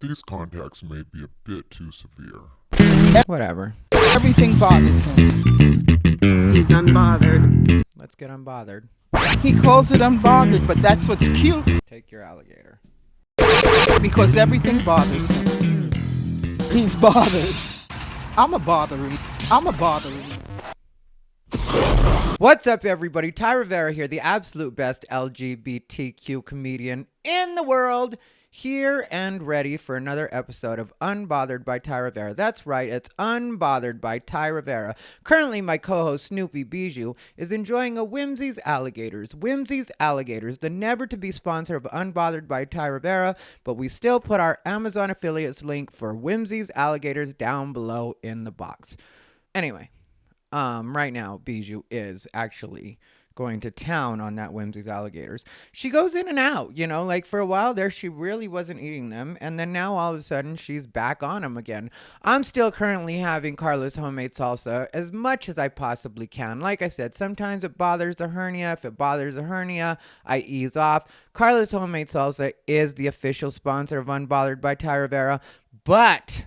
These contacts may be a bit too severe. Whatever. Everything bothers him. He's unbothered. Let's get unbothered. He calls it unbothered, but that's what's cute Take your alligator. because everything bothers him. He's bothered. I'm a bothering. What's up, everybody? Ty Rivera here, the absolute best LGBTQ comedian in the world, here and ready for another episode of Unbothered by Ty Rivera. That's right, it's Unbothered by Ty Rivera. Currently, my co-host Snoopy Bijou is enjoying a Whimsy's Alligators. Whimsy's Alligators, the never-to-be sponsor of Unbothered by Ty Rivera, but we still put our Amazon affiliates link for Whimsy's Alligators down below in the box. Anyway. Right now, Bijou is actually going to town on that Whimsy's Alligators. She goes in and out, like for a while there, she really wasn't eating them. And then now all of a sudden she's back on them again. I'm still currently having Carla's homemade salsa as much as I possibly can. Like I said, sometimes it bothers the hernia. If it bothers the hernia, I ease off. Carla's homemade salsa is the official sponsor of Unbothered by Ty Rivera. But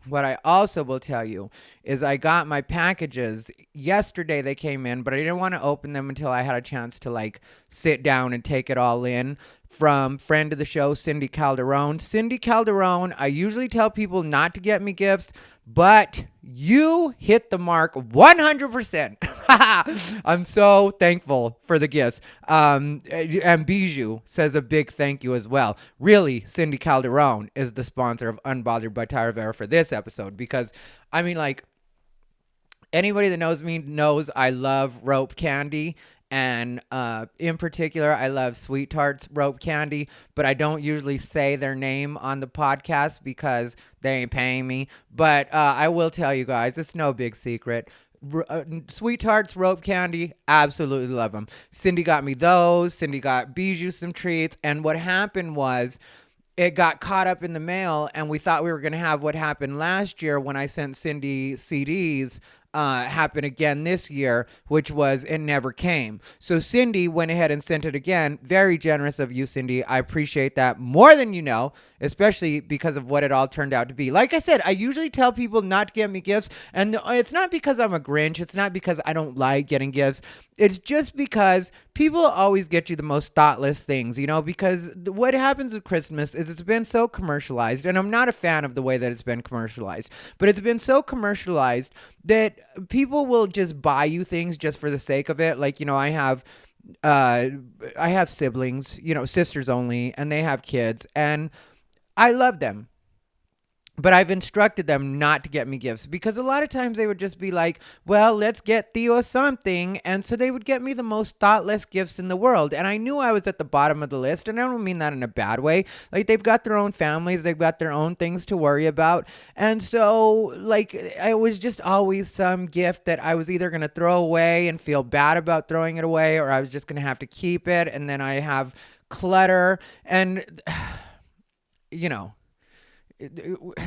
what I also will tell you is I got my packages yesterday. They came in, but I didn't want to open them until I had a chance to sit down and take it all in. From friend of the show, Cindy Calderon. Cindy Calderon, I usually tell people not to get me gifts, but you hit the mark 100%. I'm so thankful for the gifts. And Bijou says a big thank you as well. Really, Cindy Calderon is the sponsor of Unbothered by Ty Rivera for this episode because, anybody that knows me knows I love rope candy. And in particular, I love Sweet Tarts rope candy, but I don't usually say their name on the podcast because they ain't paying me. But I will tell you guys, it's no big secret. Sweet Tarts rope candy, absolutely love them. Cindy got me those. Cindy got Bijou some treats. And what happened was, it got caught up in the mail, and we thought we were going to have what happened last year when I sent Cindy CDs happen again this year, which was it never came. So Cindy went ahead and sent it again. Very generous of you, Cindy. I appreciate that more than you know, especially because of what it all turned out to be. Like I said, I usually tell people not to get me gifts, and it's not because I'm a Grinch. It's not because I don't like getting gifts. It's just because people always get you the most thoughtless things, because what happens with Christmas is it's been so commercialized, and I'm not a fan of the way that it's been commercialized, but it's been so commercialized that people will just buy you things just for the sake of it. I have siblings, sisters only, and they have kids, and I love them. But I've instructed them not to get me gifts because a lot of times they would just be like, well, let's get Theo something. And so they would get me the most thoughtless gifts in the world. And I knew I was at the bottom of the list. And I don't mean that in a bad way. They've got their own families. They've got their own things to worry about. And so it was just always some gift that I was either going to throw away and feel bad about throwing it away, or I was just going to have to keep it. And then I have clutter and,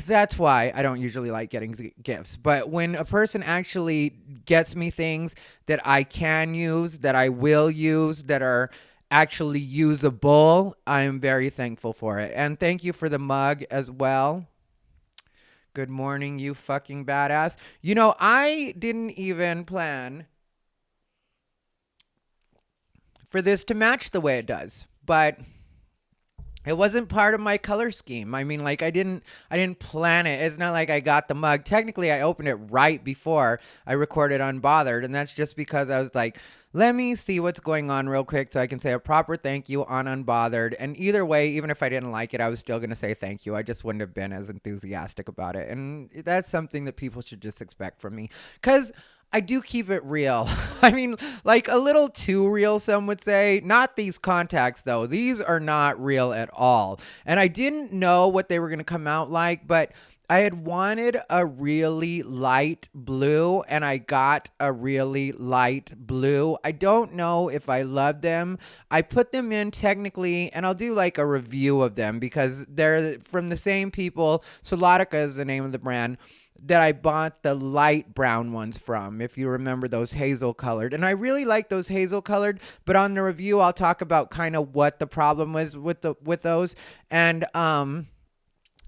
that's why I don't usually like getting gifts. But when a person actually gets me things that I can use, that I will use, that are actually usable, I'm very thankful for it. And thank you for the mug as well. Good morning, you fucking badass. I didn't even plan for this to match the way it does, but it wasn't part of my color scheme. I didn't plan it. It's not like I got the mug. Technically, I opened it right before I recorded Unbothered, and that's just because I was like, let me see what's going on real quick so I can say a proper thank you on Unbothered. And either way, even if I didn't like it, I was still going to say thank you. I just wouldn't have been as enthusiastic about it. And that's something that people should just expect from me, because I do keep it real. A little too real, some would say. Not these contacts, though. These are not real at all. And I didn't know what they were going to come out like, but I had wanted a really light blue, and I got a really light blue. I don't know if I love them. I put them in technically, and I'll do a review of them because they're from the same people. Solotica is the name of the brand that I bought the light brown ones from, if you remember those hazel colored. And I really like those hazel colored, but on the review, I'll talk about kind of what the problem was with those. And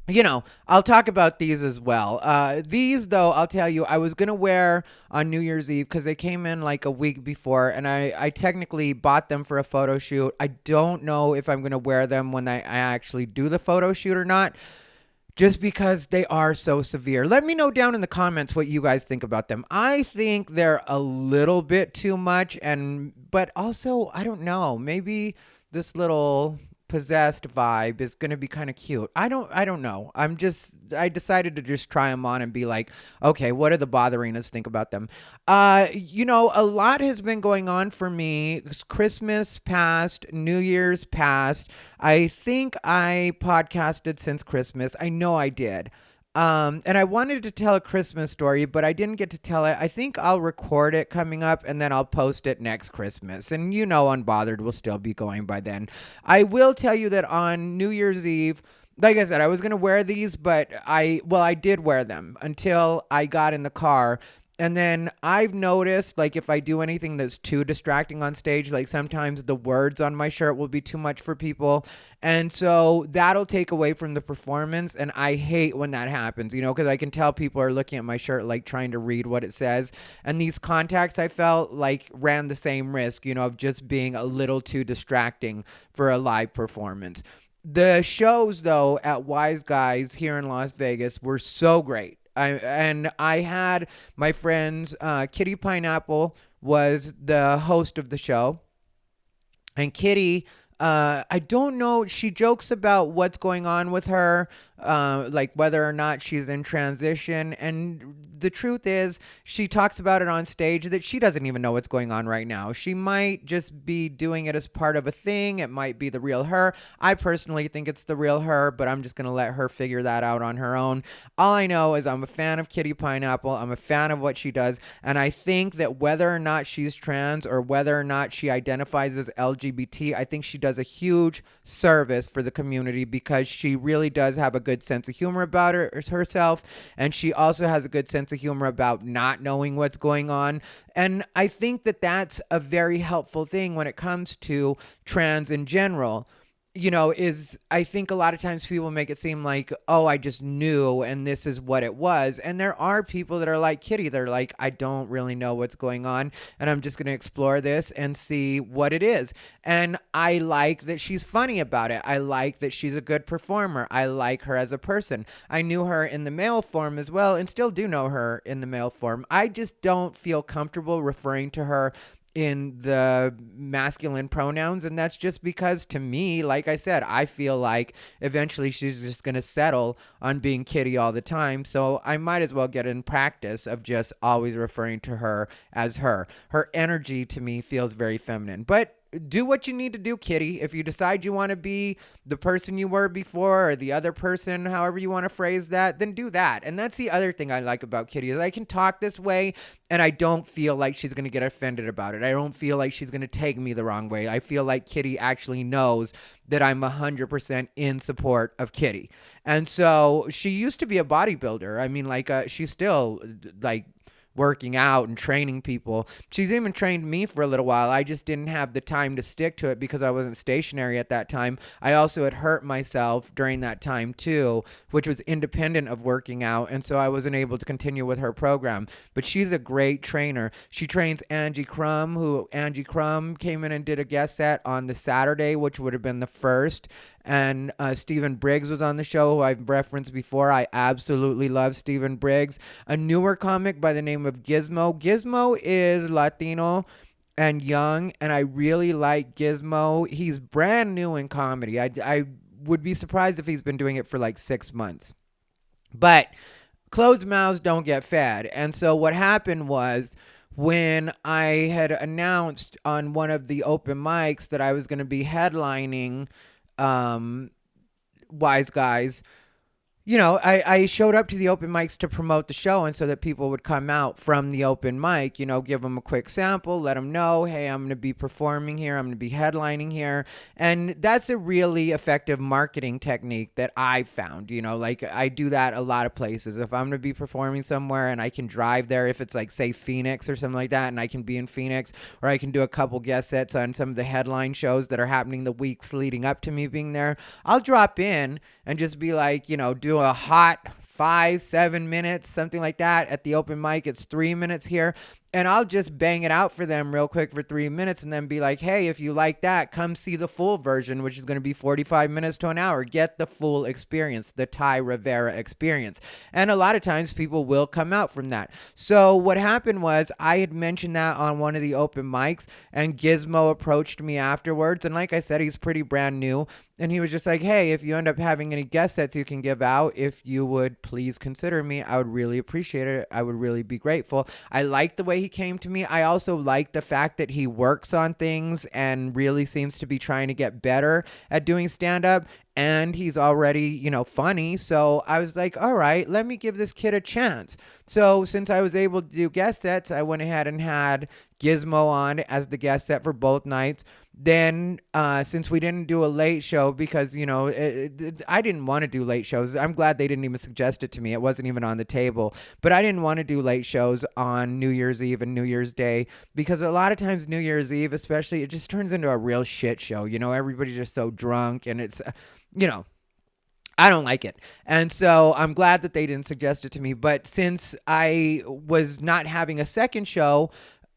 I'll talk about these as well. These, though, I'll tell you, I was going to wear on New Year's Eve because they came in like a week before, and I technically bought them for a photo shoot. I don't know if I'm going to wear them when I actually do the photo shoot or not, just because they are so severe. Let me know down in the comments what you guys think about them. I think they're a little bit too much, but also, I don't know, maybe this little possessed vibe is going to be kind of cute. I don't know. I decided to just try them on and be like, okay, what do the botherinas think about them? A lot has been going on for me. Christmas passed, New Year's passed. I think I podcasted since Christmas. I know I did. And I wanted to tell a Christmas story, but I didn't get to tell it. I think I'll record it coming up and then I'll post it next Christmas. And Unbothered will still be going by then. I will tell you that on New Year's Eve, like I said, I was going to wear these, but I did wear them until I got in the car. And then I've noticed, like, if I do anything that's too distracting on stage, like sometimes the words on my shirt will be too much for people. And so that'll take away from the performance. And I hate when that happens, because I can tell people are looking at my shirt, like trying to read what it says. And these contacts, I felt like ran the same risk, of just being a little too distracting for a live performance. The shows, though, at Wise Guys here in Las Vegas were so great. I had my friends, Kitty Pineapple was the host of the show. And Kitty, I don't know, she jokes about what's going on with her, like whether or not she's in transition. And the truth is, she talks about it on stage that she doesn't even know what's going on right now. She might just be doing it as part of a thing. It might be the real her. I personally think it's the real her, but I'm just going to let her figure that out on her own. All I know is I'm a fan of Kitty Pineapple. I'm a fan of what she does. And I think that whether or not she's trans or whether or not she identifies as LGBT, I think she does a huge service for the community because she really does have a good sense of humor about herself. And she also has a good sense of humor about not knowing what's going on. And I think that that's a very helpful thing when it comes to trans in general. Is I think a lot of times people make it seem like, oh, I just knew and this is what it was. And there are people that are like Kitty. They're like, I don't really know what's going on and I'm just going to explore this and see what it is. And I like that she's funny about it. I like that she's a good performer. I like her as a person. I knew her in the male form as well and still do know her in the male form. I just don't feel comfortable referring to her in the masculine pronouns, and that's just because, to me, like I said, I feel like eventually she's just going to settle on being Kitty all the time, so I might as well get in practice of just always referring to her as her. Her energy, to me, feels very feminine, but do what you need to do, Kitty. If you decide you want to be the person you were before or the other person, however you want to phrase that, then do that. And that's the other thing I like about Kitty is I can talk this way and I don't feel like she's going to get offended about it. I don't feel like she's going to take me the wrong way. I feel like Kitty actually knows that I'm 100% in support of Kitty. And so she used to be a bodybuilder. I mean, she's still like working out and training people. She's even trained me for a little while. I just didn't have the time to stick to it because I wasn't stationary at that time. I also had hurt myself during that time too, which was independent of working out, and so I wasn't able to continue with her program. But she's a great trainer. She trains Angie Crum came in and did a guest set on the Saturday, which would have been the first. And Stephen Briggs was on the show, who I've referenced before. I absolutely love Stephen Briggs. A newer comic by the name of Gizmo. Gizmo is Latino and young, and I really like Gizmo. He's brand new in comedy. I would be surprised if he's been doing it for like 6 months. But closed mouths don't get fed. And so what happened was, when I had announced on one of the open mics that I was going to be headlining Wise Guys, I showed up to the open mics to promote the show, and so that people would come out from the open mic, give them a quick sample, let them know, hey, I'm going to be performing here, I'm going to be headlining here. And that's a really effective marketing technique that I've found. I do that a lot of places. If I'm going to be performing somewhere and I can drive there, if it's like, say, Phoenix or something like that, and I can be in Phoenix, or I can do a couple guest sets on some of the headline shows that are happening the weeks leading up to me being there, I'll drop in and just be like, do a hot 5-7 minutes, something like that. At the open mic, it's 3 minutes here. And I'll just bang it out for them real quick for 3 minutes and then be like, hey, if you like that, come see the full version, which is going to be 45 minutes to an hour. Get the full experience, the Ty Rivera experience. And a lot of times people will come out from that. So what happened was I had mentioned that on one of the open mics, and Gizmo approached me afterwards. And like I said, he's pretty brand new. And he was just like, hey, if you end up having any guest sets you can give out, if you would please consider me, I would really appreciate it. I would really be grateful. I like the way he came to me. I also like the fact that he works on things and really seems to be trying to get better at doing stand-up. And he's already, funny. So I was like, all right, let me give this kid a chance. So since I was able to do guest sets, I went ahead and had Gizmo on as the guest set for both nights. Then since we didn't do a late show because, I didn't want to do late shows. I'm glad they didn't even suggest it to me. It wasn't even on the table. But I didn't want to do late shows on New Year's Eve and New Year's Day because a lot of times New Year's Eve especially, it just turns into a real shit show. Everybody's just so drunk and it's, I don't like it. And so I'm glad that they didn't suggest it to me. But since I was not having a second show,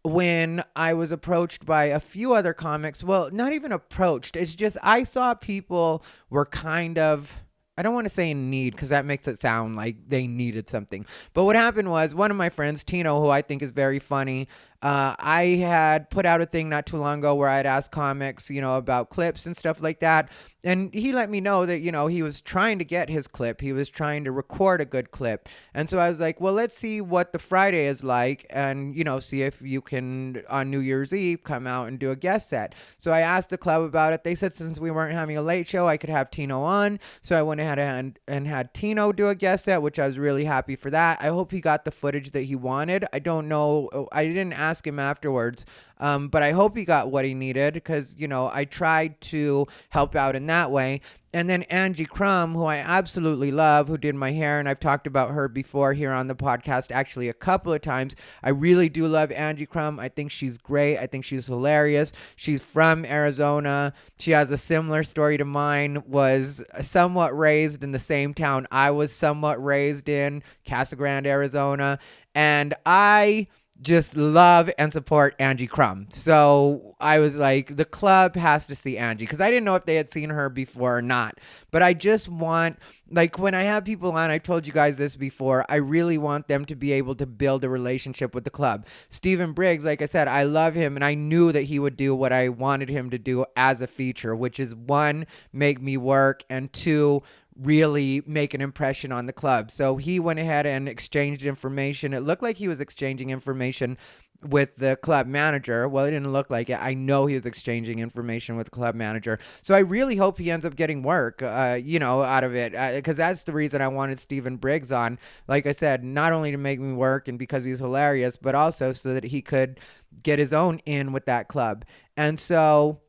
when I was approached by a few other comics, well, not even approached. It's just I saw people were kind of, I don't want to say in need because that makes it sound like they needed something. But what happened was one of my friends, Tino, who I think is very funny, I had put out a thing not too long ago where I'd asked comics, about clips and stuff like that. And he let me know that, he was trying to get his clip. He was trying to record a good clip. And so I was like, well, let's see what the Friday is like and, see if you can, on New Year's Eve, come out and do a guest set. So I asked the club about it. They said since we weren't having a late show, I could have Tino on. So I went ahead and had Tino do a guest set, which I was really happy for that. I hope he got the footage that he wanted. I don't know. I didn't ask him afterwards. But I hope he got what he needed because, I tried to help out in that way. And then Angie Crum, who I absolutely love, who did my hair, and I've talked about her before here on the podcast actually a couple of times. I really do love Angie Crum. I think she's great. I think she's hilarious. She's from Arizona. She has a similar story to mine, was somewhat raised in the same town I was somewhat raised in, Casa Grande, Arizona. And I just love and support Angie Crum. So I was like, the club has to see Angie because I didn't know if they had seen her before or not. But I just want, like when I have people on, I've told you guys this before, I really want them to be able to build a relationship with the club. Stephen Briggs, like I said, I love him and I knew that he would do what I wanted him to do as a feature, which is 1, make me work, and 2, really make an impression on the club. So he went ahead and exchanged information. It looked like he was exchanging information with the club manager. Well, it didn't look like it. I know he was exchanging information with the club manager. So I really hope he ends up getting work, out of it. Because that's the reason I wanted Stephen Briggs on. Like I said, not only to make me work and because he's hilarious, but also so that he could get his own in with that club. And so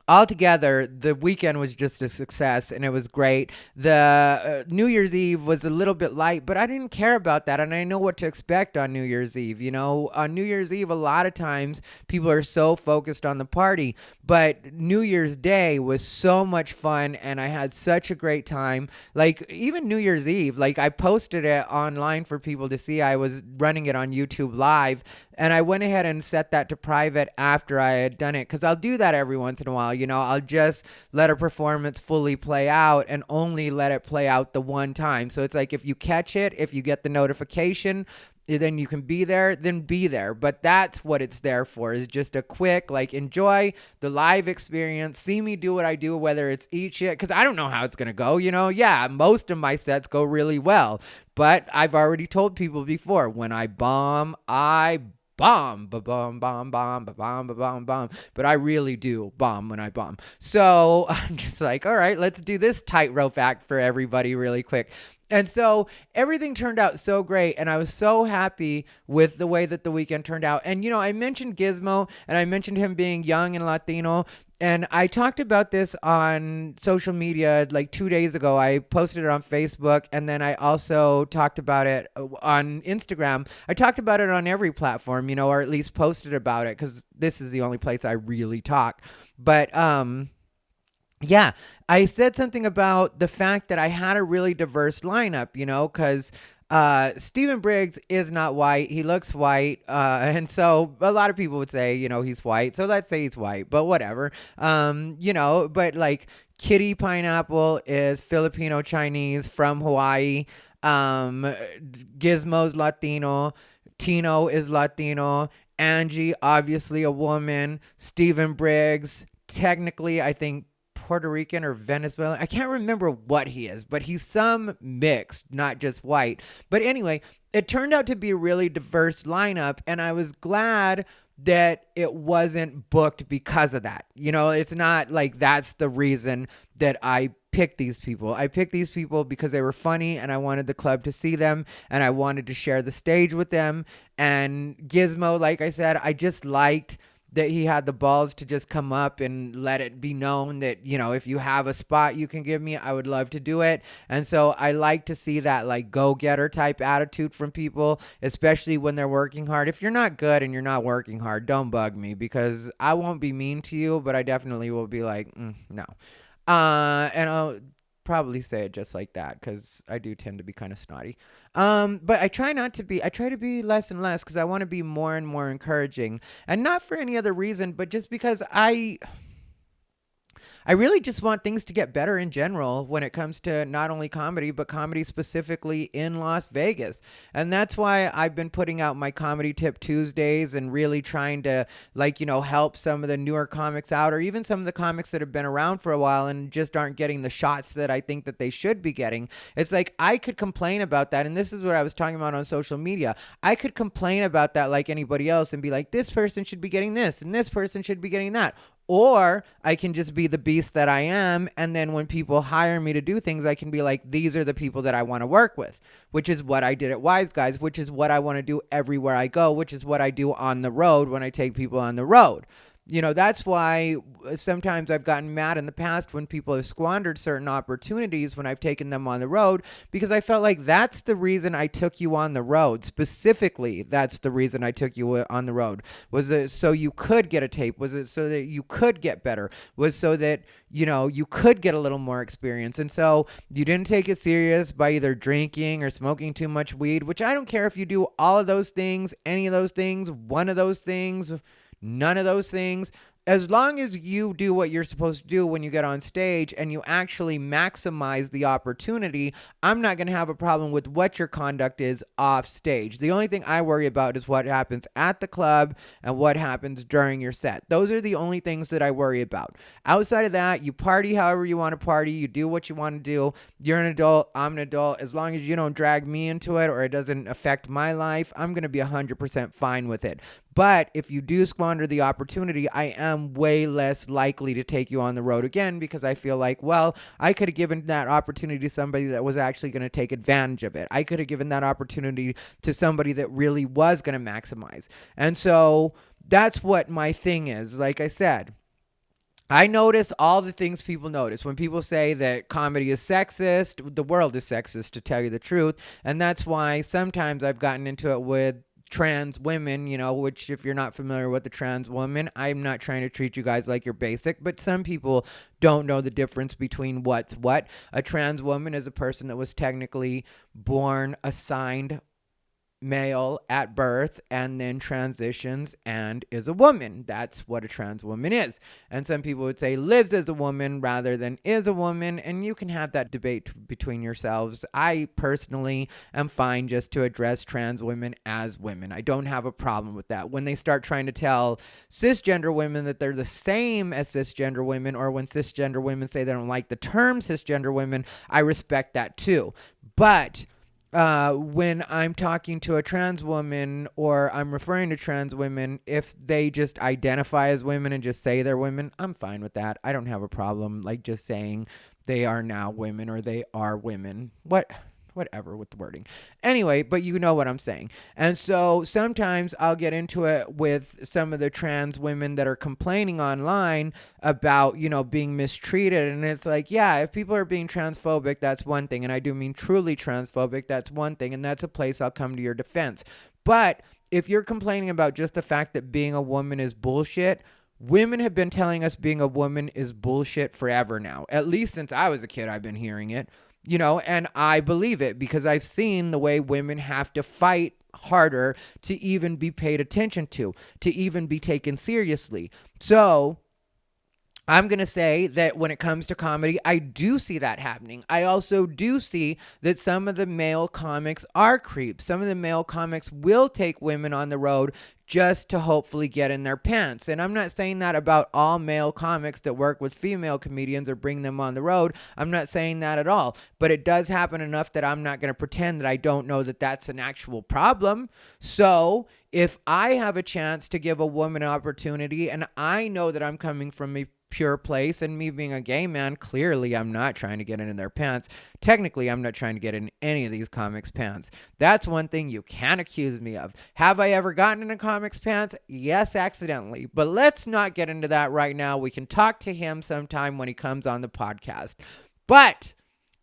altogether, the weekend was just a success and it was great. The New Year's Eve was a little bit light, but I didn't care about that. And I know what to expect on New Year's Eve. On New Year's Eve, a lot of times people are so focused on the party, but New Year's Day was so much fun and I had such a great time. Like even New Year's Eve, like I posted it online for people to see. I was running it on YouTube Live and I went ahead and set that to private after I had done it because I'll do that every once in a while. I'll just let a performance fully play out and only let it play out the one time. So it's like if you catch it, if you get the notification, then you can be there, then be there. But that's what it's there for, is just a quick, enjoy the live experience, see me do what I do, whether it's eat shit, because I don't know how it's going to go, Yeah, most of my sets go really well, but I've already told people before, when I bomb, I bomb, ba-bomb, bomb, bomb, ba-bomb, ba-bomb, bomb. But I really do bomb when I bomb. So I'm just like, all right, let's do this tightrope act for everybody really quick. And so everything turned out so great, and I was so happy with the way that the weekend turned out. And, I mentioned Gizmo, and I mentioned him being young and Latino, and I talked about this on social media 2 days ago. I posted it on Facebook, and then I also talked about it on Instagram. I talked about it on every platform, or at least posted about it, because this is the only place I really talk. But, Yeah, I said something about the fact that I had a really diverse lineup, because Stephen Briggs is not white. He looks white. And so a lot of people would say, he's white. So let's say he's white, but whatever. But like Kitty Pineapple is Filipino Chinese from Hawaii. Gizmo's Latino. Tino is Latino. Angie, obviously a woman. Stephen Briggs, technically, I think Puerto Rican or Venezuelan. I can't remember what he is, but he's some mixed, not just white. But anyway, it turned out to be a really diverse lineup, and I was glad that it wasn't booked because of that. It's not like that's the reason that I picked these people. I picked these people because they were funny and I wanted the club to see them and I wanted to share the stage with them. And Gizmo, like I said, I just liked that he had the balls to just come up and let it be known that, if you have a spot you can give me, I would love to do it. And so I like to see that like go-getter type attitude from people, especially when they're working hard. If you're not good and you're not working hard, don't bug me because I won't be mean to you, but I definitely will be like, no. And I'll probably say it just like that because I do tend to be kind of snotty. But I try to be less and less because I want to be more and more encouraging, and not for any other reason, but just because I really just want things to get better in general when it comes to not only comedy, but comedy specifically in Las Vegas. And that's why I've been putting out my Comedy Tip Tuesdays and really trying to help some of the newer comics out, or even some of the comics that have been around for a while and just aren't getting the shots that I think that they should be getting. It's like I could complain about that. And this is what I was talking about on social media. I could complain about that like anybody else and be like, this person should be getting this and this person should be getting that. Or I can just be the beast that I am, and then when people hire me to do things, I can be like, these are the people that I want to work with, which is what I did at Wise Guys, which is what I want to do everywhere I go, which is what I do on the road when I take people on the road. That's why sometimes I've gotten mad in the past when people have squandered certain opportunities when I've taken them on the road, because I felt like that's the reason I took you on the road. Specifically, that's the reason I took you on the road. Was it so you could get a tape? Was it so that you could get better? Was so that, you could get a little more experience? And so you didn't take it serious by either drinking or smoking too much weed, which I don't care if you do all of those things, any of those things, one of those things, none of those things. As long as you do what you're supposed to do when you get on stage and you actually maximize the opportunity, I'm not going to have a problem with what your conduct is off stage. The only thing I worry about is what happens at the club and what happens during your set. Those are the only things that I worry about. Outside of that, you party however you want to party. You do what you want to do. You're an adult. I'm an adult. As long as you don't drag me into it or it doesn't affect my life, I'm going to be 100% fine with it. But if you do squander the opportunity, I am way less likely to take you on the road again, because I feel like, well, I could have given that opportunity to somebody that was actually going to take advantage of it. I could have given that opportunity to somebody that really was going to maximize. And so that's what my thing is. Like I said, I notice all the things people notice. When people say that comedy is sexist, the world is sexist, to tell you the truth. And that's why sometimes I've gotten into it with trans women, which if you're not familiar with the trans woman, I'm not trying to treat you guys like you're basic, but some people don't know the difference between what's what. A trans woman is a person that was technically born assigned male at birth and then transitions and is a woman. That's what a trans woman is. And some people would say lives as a woman rather than is a woman, and you can have that debate between yourselves. I personally am fine just to address trans women as women. I don't have a problem with that. When they start trying to tell cisgender women that they're the same as cisgender women, or when cisgender women say they don't like the term cisgender women, I respect that too. But when I'm talking to a trans woman, or I'm referring to trans women, if they just identify as women and just say they're women, I'm fine with that. I don't have a problem like just saying they are now women or they are women. Whatever with the wording. Anyway, but you know what I'm saying. And so sometimes I'll get into it with some of the trans women that are complaining online about, being mistreated. And it's like, yeah, if people are being transphobic, that's one thing. And I do mean truly transphobic, that's one thing. And that's a place I'll come to your defense. But if you're complaining about just the fact that being a woman is bullshit, women have been telling us being a woman is bullshit forever now. At least since I was a kid, I've been hearing it, and I believe it because I've seen the way women have to fight harder to even be paid attention to even be taken seriously. So I'm going to say that when it comes to comedy, I do see that happening. I also do see that some of the male comics are creeps. Some of the male comics will take women on the road just to hopefully get in their pants. And I'm not saying that about all male comics that work with female comedians or bring them on the road. I'm not saying that at all. But it does happen enough that I'm not going to pretend that I don't know that that's an actual problem. So if I have a chance to give a woman an opportunity and I know that I'm coming from a pure place, and me being a gay man, clearly I'm not trying to get into their pants. Technically, I'm not trying to get in any of these comics' pants. That's one thing you can't accuse me of. Have I ever gotten into comics' pants? Yes, accidentally. But let's not get into that right now. We can talk to him sometime when he comes on the podcast. But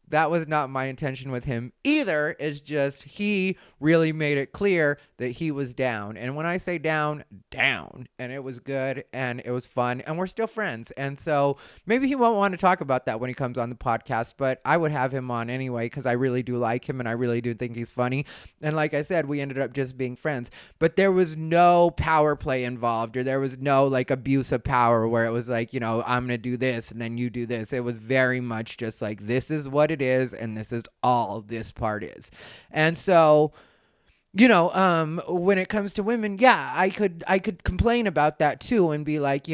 that was not my intention with him either. It's just he really made it clear that he was down. And when I say down, down. And it was good and it was fun and we're still friends. And so maybe he won't want to talk about that when he comes on the podcast, but I would have him on anyway because I really do like him and I really do think he's funny. And like I said, we ended up just being friends. But there was no power play involved or there was no like abuse of power where it was like, I'm going to do this and then you do this. It was very much just like, this is what it is and this is all this part is. And so when it comes to women, yeah, I could complain about that too and be like,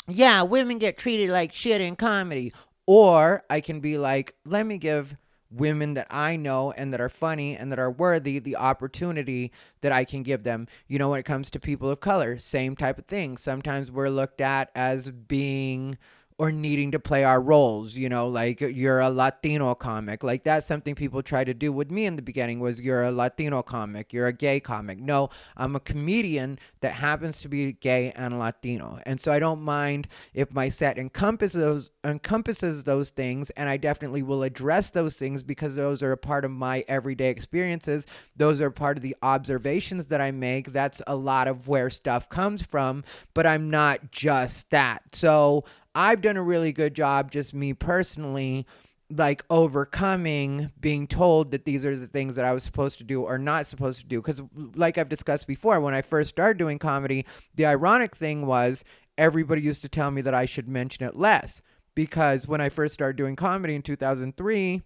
yeah, women get treated like shit in comedy. Or I can be like, let me give women that I know and that are funny and that are worthy the opportunity that I can give them. When it comes to people of color, same type of thing. Sometimes we're looked at as being or needing to play our roles, like you're a Latino comic. Like that's something people try to do with me in the beginning was you're a Latino comic, you're a gay comic. No, I'm a comedian that happens to be gay and Latino. And so I don't mind if my set encompasses those things, and I definitely will address those things because those are a part of my everyday experiences. Those are part of the observations that I make. That's a lot of where stuff comes from, but I'm not just that. So I've done a really good job, just me personally, like overcoming being told that these are the things that I was supposed to do or not supposed to do. Because like I've discussed before, when I first started doing comedy, the ironic thing was everybody used to tell me that I should mention it less. Because when I first started doing comedy in 2003,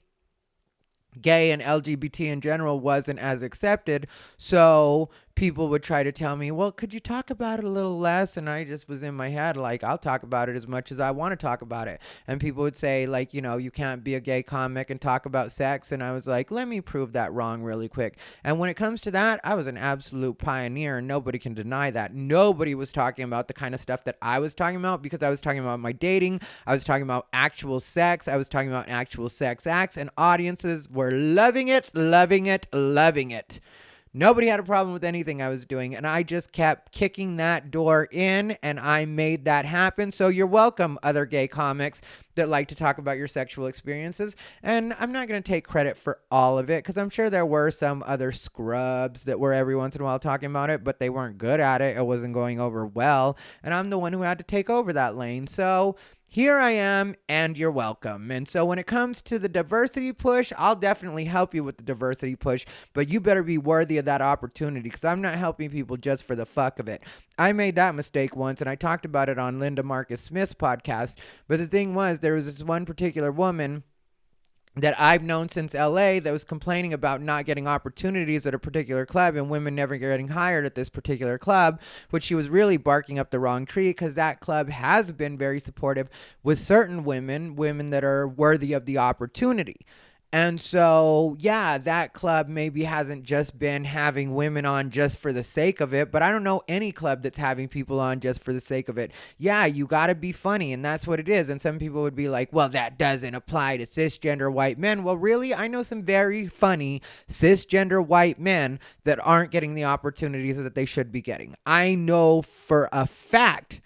gay and LGBT in general wasn't as accepted. So people would try to tell me, well, could you talk about it a little less? And I just was in my head like, I'll talk about it as much as I want to talk about it. And people would say like, you can't be a gay comic and talk about sex. And I was like, let me prove that wrong really quick. And when it comes to that, I was an absolute pioneer and nobody can deny that. Nobody was talking about the kind of stuff that I was talking about because I was talking about my dating. I was talking about actual sex. I was talking about actual sex acts, and audiences were loving it, loving it, loving it. Nobody had a problem with anything I was doing, and I just kept kicking that door in, and I made that happen. So you're welcome, other gay comics that like to talk about your sexual experiences. And I'm not going to take credit for all of it, because I'm sure there were some other scrubs that were every once in a while talking about it, but they weren't good at it. It wasn't going over well, and I'm the one who had to take over that lane. So here I am, and you're welcome. And so when it comes to the diversity push, I'll definitely help you with the diversity push, but you better be worthy of that opportunity, because I'm not helping people just for the fuck of it. I made that mistake once, and I talked about it on Linda Marcus Smith's podcast, but the thing was, there was this one particular woman that I've known since LA that was complaining about not getting opportunities at a particular club and women never getting hired at this particular club, which she was really barking up the wrong tree, because that club has been very supportive with certain women that are worthy of the opportunity. And so, yeah, that club maybe hasn't just been having women on just for the sake of it, but I don't know any club that's having people on just for the sake of it. Yeah, you got to be funny, and that's what it is. And some people would be like, well, that doesn't apply to cisgender white men. Well, really, I know some very funny cisgender white men that aren't getting the opportunities that they should be getting. I know for a fact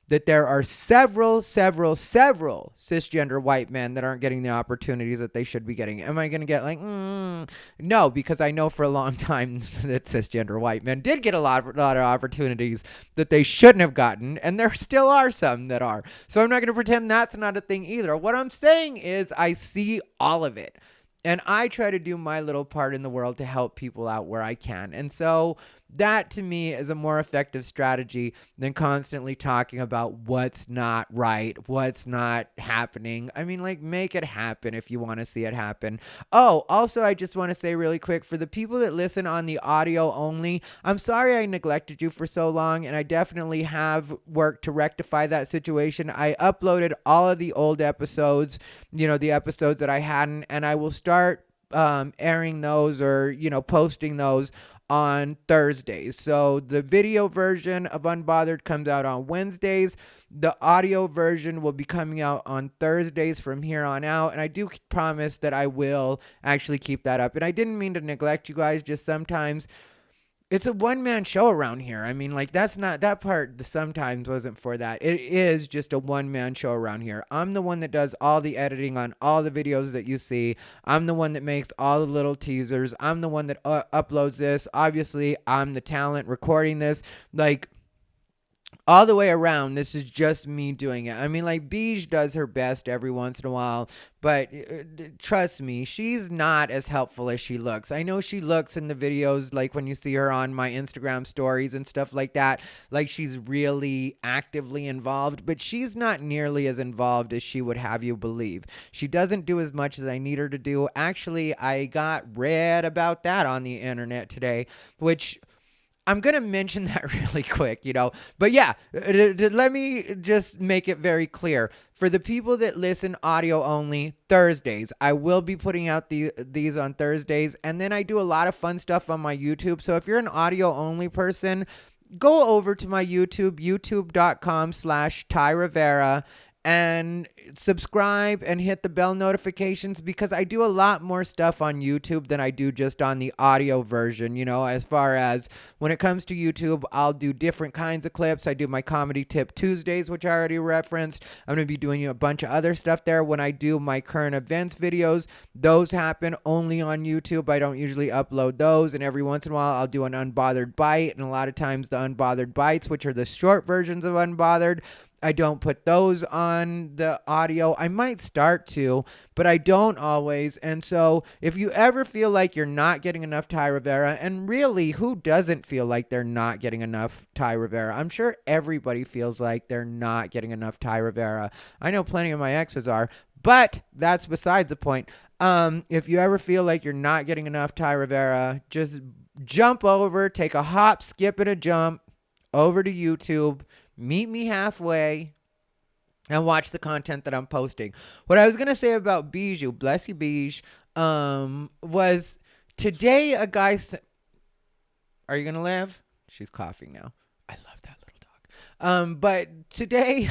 that there are several cisgender white men that aren't getting the opportunities that they should be getting. Am I going to get like, no, because I know for a long time that cisgender white men did get a lot of opportunities that they shouldn't have gotten, and there still are some that are. So I'm not going to pretend that's not a thing either. What I'm saying is I see all of it. And I try to do my little part in the world to help people out where I can. And so that to me is a more effective strategy than constantly talking about what's not right, what's not happening. I mean, like, make it happen if you want to see it happen. Oh, also, I just want to say really quick, for the people that listen on the audio only, I'm sorry I neglected you for so long, and I definitely have worked to rectify that situation. I uploaded all of the old episodes, the episodes that I hadn't, and I will start airing those or, posting those on Thursdays. So the video version of Unbothered comes out on Wednesdays. The audio version will be coming out on Thursdays from here on out. And I do promise that I will actually keep that up. And I didn't mean to neglect you guys, just sometimes it's a one-man show around here. I mean, like, that's not, that part sometimes wasn't for that. It is just a one-man show around here. I'm the one that does all the editing on all the videos that you see. I'm the one that makes all the little teasers. I'm the one that uploads this. Obviously, I'm the talent recording this. Like, all the way around, this is just me doing it. I mean, like, Bijou does her best every once in a while, but trust me, she's not as helpful as she looks. I know she looks in the videos, like when you see her on my Instagram stories and stuff like that, like she's really actively involved, but she's not nearly as involved as she would have you believe. She doesn't do as much as I need her to do. Actually, I got read about that on the internet today, which I'm going to mention that really quick, But yeah, let me just make it very clear. For the people that listen audio only, Thursdays, I will be putting out these on Thursdays. And then I do a lot of fun stuff on my YouTube. So if you're an audio only person, go over to my YouTube, youtube.com/Ty Rivera, and subscribe and hit the bell notifications, because I do a lot more stuff on YouTube than I do just on the audio version. As far as when it comes to YouTube, I'll do different kinds of clips. I do my Comedy Tip Tuesdays, which I already referenced. I'm going to be doing a bunch of other stuff there. When I do my current events videos, those happen only on YouTube. I don't usually upload those, and every once in a while I'll do an Unbothered Bite, and a lot of times the Unbothered Bites, which are the short versions of Unbothered, I don't put those on the audio. I might start to, but I don't always. And so if you ever feel like you're not getting enough Ty Rivera, and really, who doesn't feel like they're not getting enough Ty Rivera? I'm sure everybody feels like they're not getting enough Ty Rivera. I know plenty of my exes are, but that's besides the point. If you ever feel like you're not getting enough Ty Rivera, just jump over, take a hop, skip, and a jump over to YouTube. Meet me halfway and watch the content that I'm posting. What I was going to say about Bijou, bless you, Bijou, was today a guy... Are you going to laugh? She's coughing now. I love that little dog. But today,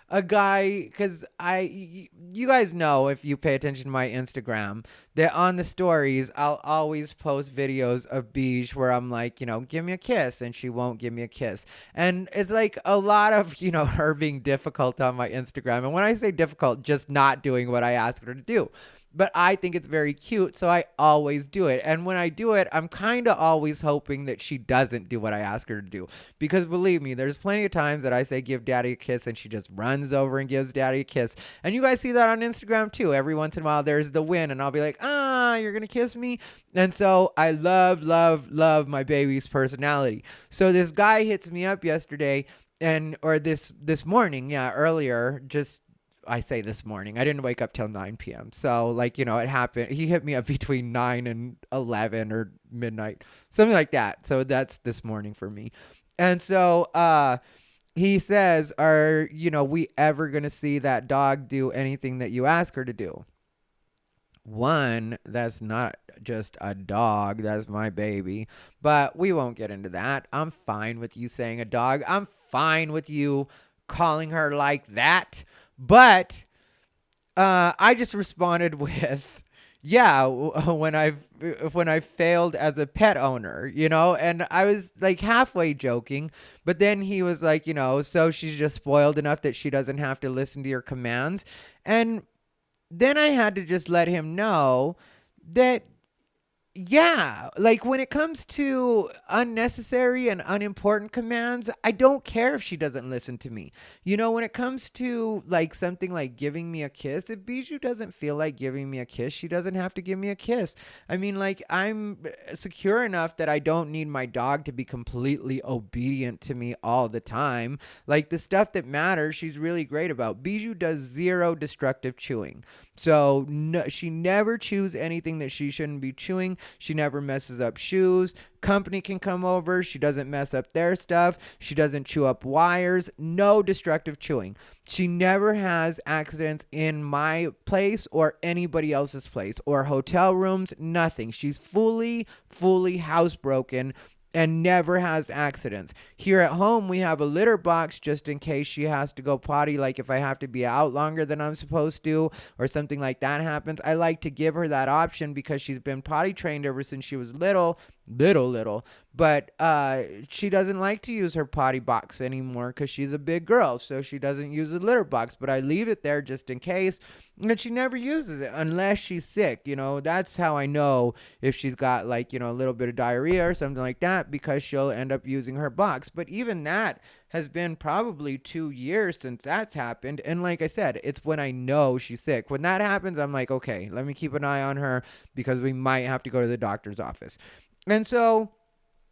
a guy, because you guys know, if you pay attention to my Instagram, that on the stories, I'll always post videos of Bijou where I'm like, give me a kiss, and she won't give me a kiss. And it's like a lot of, her being difficult on my Instagram. And when I say difficult, just not doing what I asked her to do. But I think it's very cute, so I always do it. And when I do it, I'm kind of always hoping that she doesn't do what I ask her to do. Because believe me, there's plenty of times that I say, give daddy a kiss, and she just runs over and gives daddy a kiss. And you guys see that on Instagram too. Every once in a while, there's the win, and I'll be like, you're going to kiss me? And so I love my baby's personality. So this guy hits me up yesterday, or this morning, earlier, I say this morning. I didn't wake up till 9 p.m. So, it happened. He hit me up between 9 and 11 or midnight, something like that. So that's this morning for me. And so he says, are, we ever going to see that dog do anything that you ask her to do? One, that's not just a dog. That's my baby. But we won't get into that. I'm fine with you saying a dog. I'm fine with you calling her like that. But I just responded with, yeah, when I failed as a pet owner, and I was like halfway joking, but then he was like, so she's just spoiled enough that she doesn't have to listen to your commands. And then I had to just let him know that, yeah, like when it comes to unnecessary and unimportant commands, I don't care if she doesn't listen to me. When it comes to like something like giving me a kiss, if Bijou doesn't feel like giving me a kiss, she doesn't have to give me a kiss. I mean, like, I'm secure enough that I don't need my dog to be completely obedient to me all the time. Like, the stuff that matters, she's really great about. Bijou does zero destructive chewing. So no, she never chews anything that she shouldn't be chewing. She never messes up shoes. Company can come over. She doesn't mess up their stuff. She doesn't chew up wires. No destructive chewing. She never has accidents in my place or anybody else's place or hotel rooms. Nothing. She's fully housebroken and never has accidents. Here at home, we have a litter box just in case she has to go potty, like if I have to be out longer than I'm supposed to or something like that happens. I like to give her that option because she's been potty trained ever since she was little, but she doesn't like to use her potty box anymore because she's a big girl, so she doesn't use the litter box, but I leave it there just in case, and she never uses it unless she's sick. That's how I know if she's got like, a little bit of diarrhea or something like that, because she'll end up using her box. But even that has been probably 2 years since that's happened, and like I said, it's when I know she's sick. When that happens, I'm like, okay, let me keep an eye on her because we might have to go to the doctor's office. And so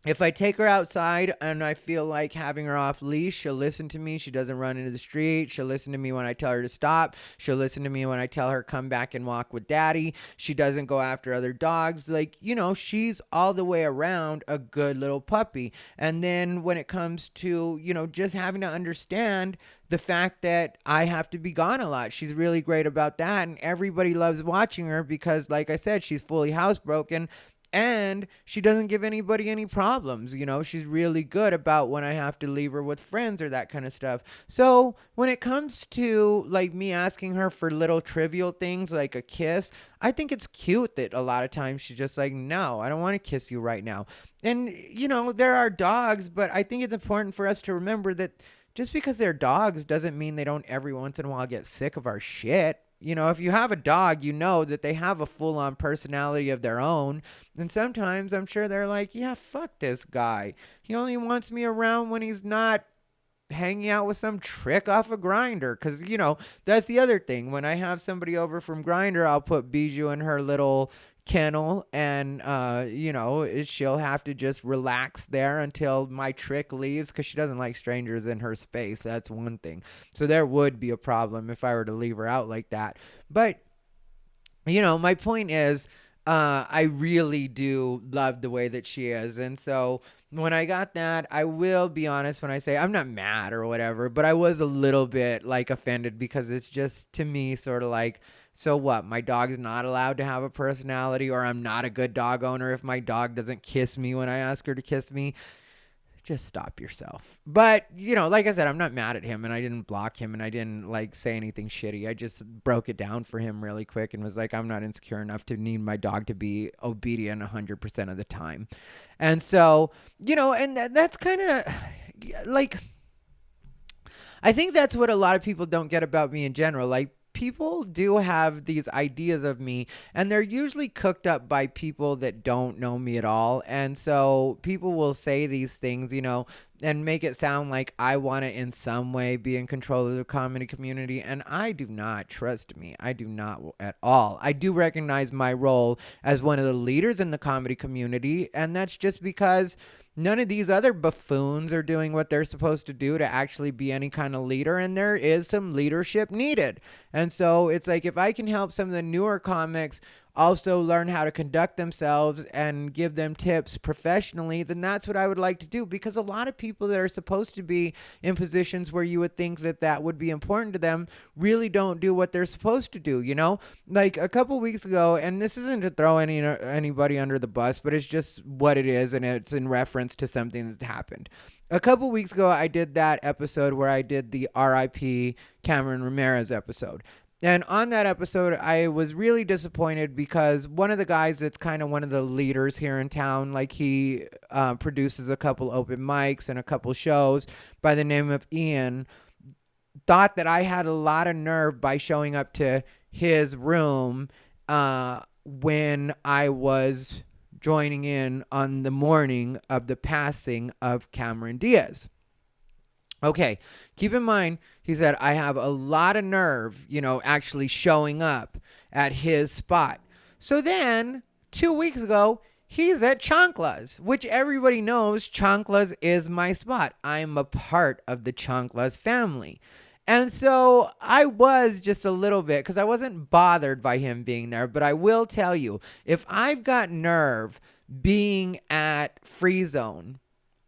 if I take her outside and I feel like having her off leash, she'll listen to me. She doesn't run into the street. She'll listen to me when I tell her to stop. She'll listen to me when I tell her come back and walk with daddy. She doesn't go after other dogs. Like, she's all the way around a good little puppy. And then when it comes to, just having to understand the fact that I have to be gone a lot, she's really great about that. And everybody loves watching her because, like I said, she's fully housebroken. And she doesn't give anybody any problems. She's really good about when I have to leave her with friends or that kind of stuff. So when it comes to like me asking her for little trivial things like a kiss, I think it's cute that a lot of times she's just like, no, I don't want to kiss you right now. And, there are dogs, but I think it's important for us to remember that just because they're dogs doesn't mean they don't every once in a while get sick of our shit. If you have a dog, that they have a full-on personality of their own. And sometimes I'm sure they're like, yeah, fuck this guy. He only wants me around when he's not hanging out with some trick off a Grinder. Because, that's the other thing. When I have somebody over from Grinder, I'll put Bijou in her little kennel and she'll have to just relax there until my trick leaves, because she doesn't like strangers in her space. That's one thing. So there would be a problem if I were to leave her out like that. But my point is, I really do love the way that she is. And so when I got that, I will be honest when I say I'm not mad or whatever, but I was a little bit like offended, because it's just, to me, sort of like, so what? My dog's not allowed to have a personality, or I'm not a good dog owner if my dog doesn't kiss me when I ask her to kiss me. Just stop yourself. But, like I said, I'm not mad at him, and I didn't block him, and I didn't like say anything shitty. I just broke it down for him really quick and was like, I'm not insecure enough to need my dog to be obedient 100% of the time. And so, and that's kind of like, I think that's what a lot of people don't get about me in general. Like, people do have these ideas of me, and they're usually cooked up by people that don't know me at all. And so people will say these things, and make it sound like I want to in some way be in control of the comedy community. And I do not. Trust me, I do not at all. I do recognize my role as one of the leaders in the comedy community, and that's just because none of these other buffoons are doing what they're supposed to do to actually be any kind of leader, and there is some leadership needed. And so it's like, if I can help some of the newer comics also learn how to conduct themselves and give them tips professionally, then that's what I would like to do. Because a lot of people that are supposed to be in positions where you would think that that would be important to them really don't do what they're supposed to do, Like a couple weeks ago, and this isn't to throw anybody under the bus, but it's just what it is, and it's in reference to something that happened. A couple weeks ago, I did that episode where I did the R.I.P. Cameron Ramirez episode. And on that episode, I was really disappointed because one of the guys that's kind of one of the leaders here in town, like he produces a couple open mics and a couple shows by the name of Ian, thought that I had a lot of nerve by showing up to his room when I was joining in on the morning of the passing of Cameron Diaz. Okay, keep in mind, he said, I have a lot of nerve, actually showing up at his spot. So then, 2 weeks ago, he's at Chancla's, which everybody knows Chancla's is my spot. I'm a part of the Chancla's family. And so I was just a little bit, because I wasn't bothered by him being there, but I will tell you, if I've got nerve being at Free Zone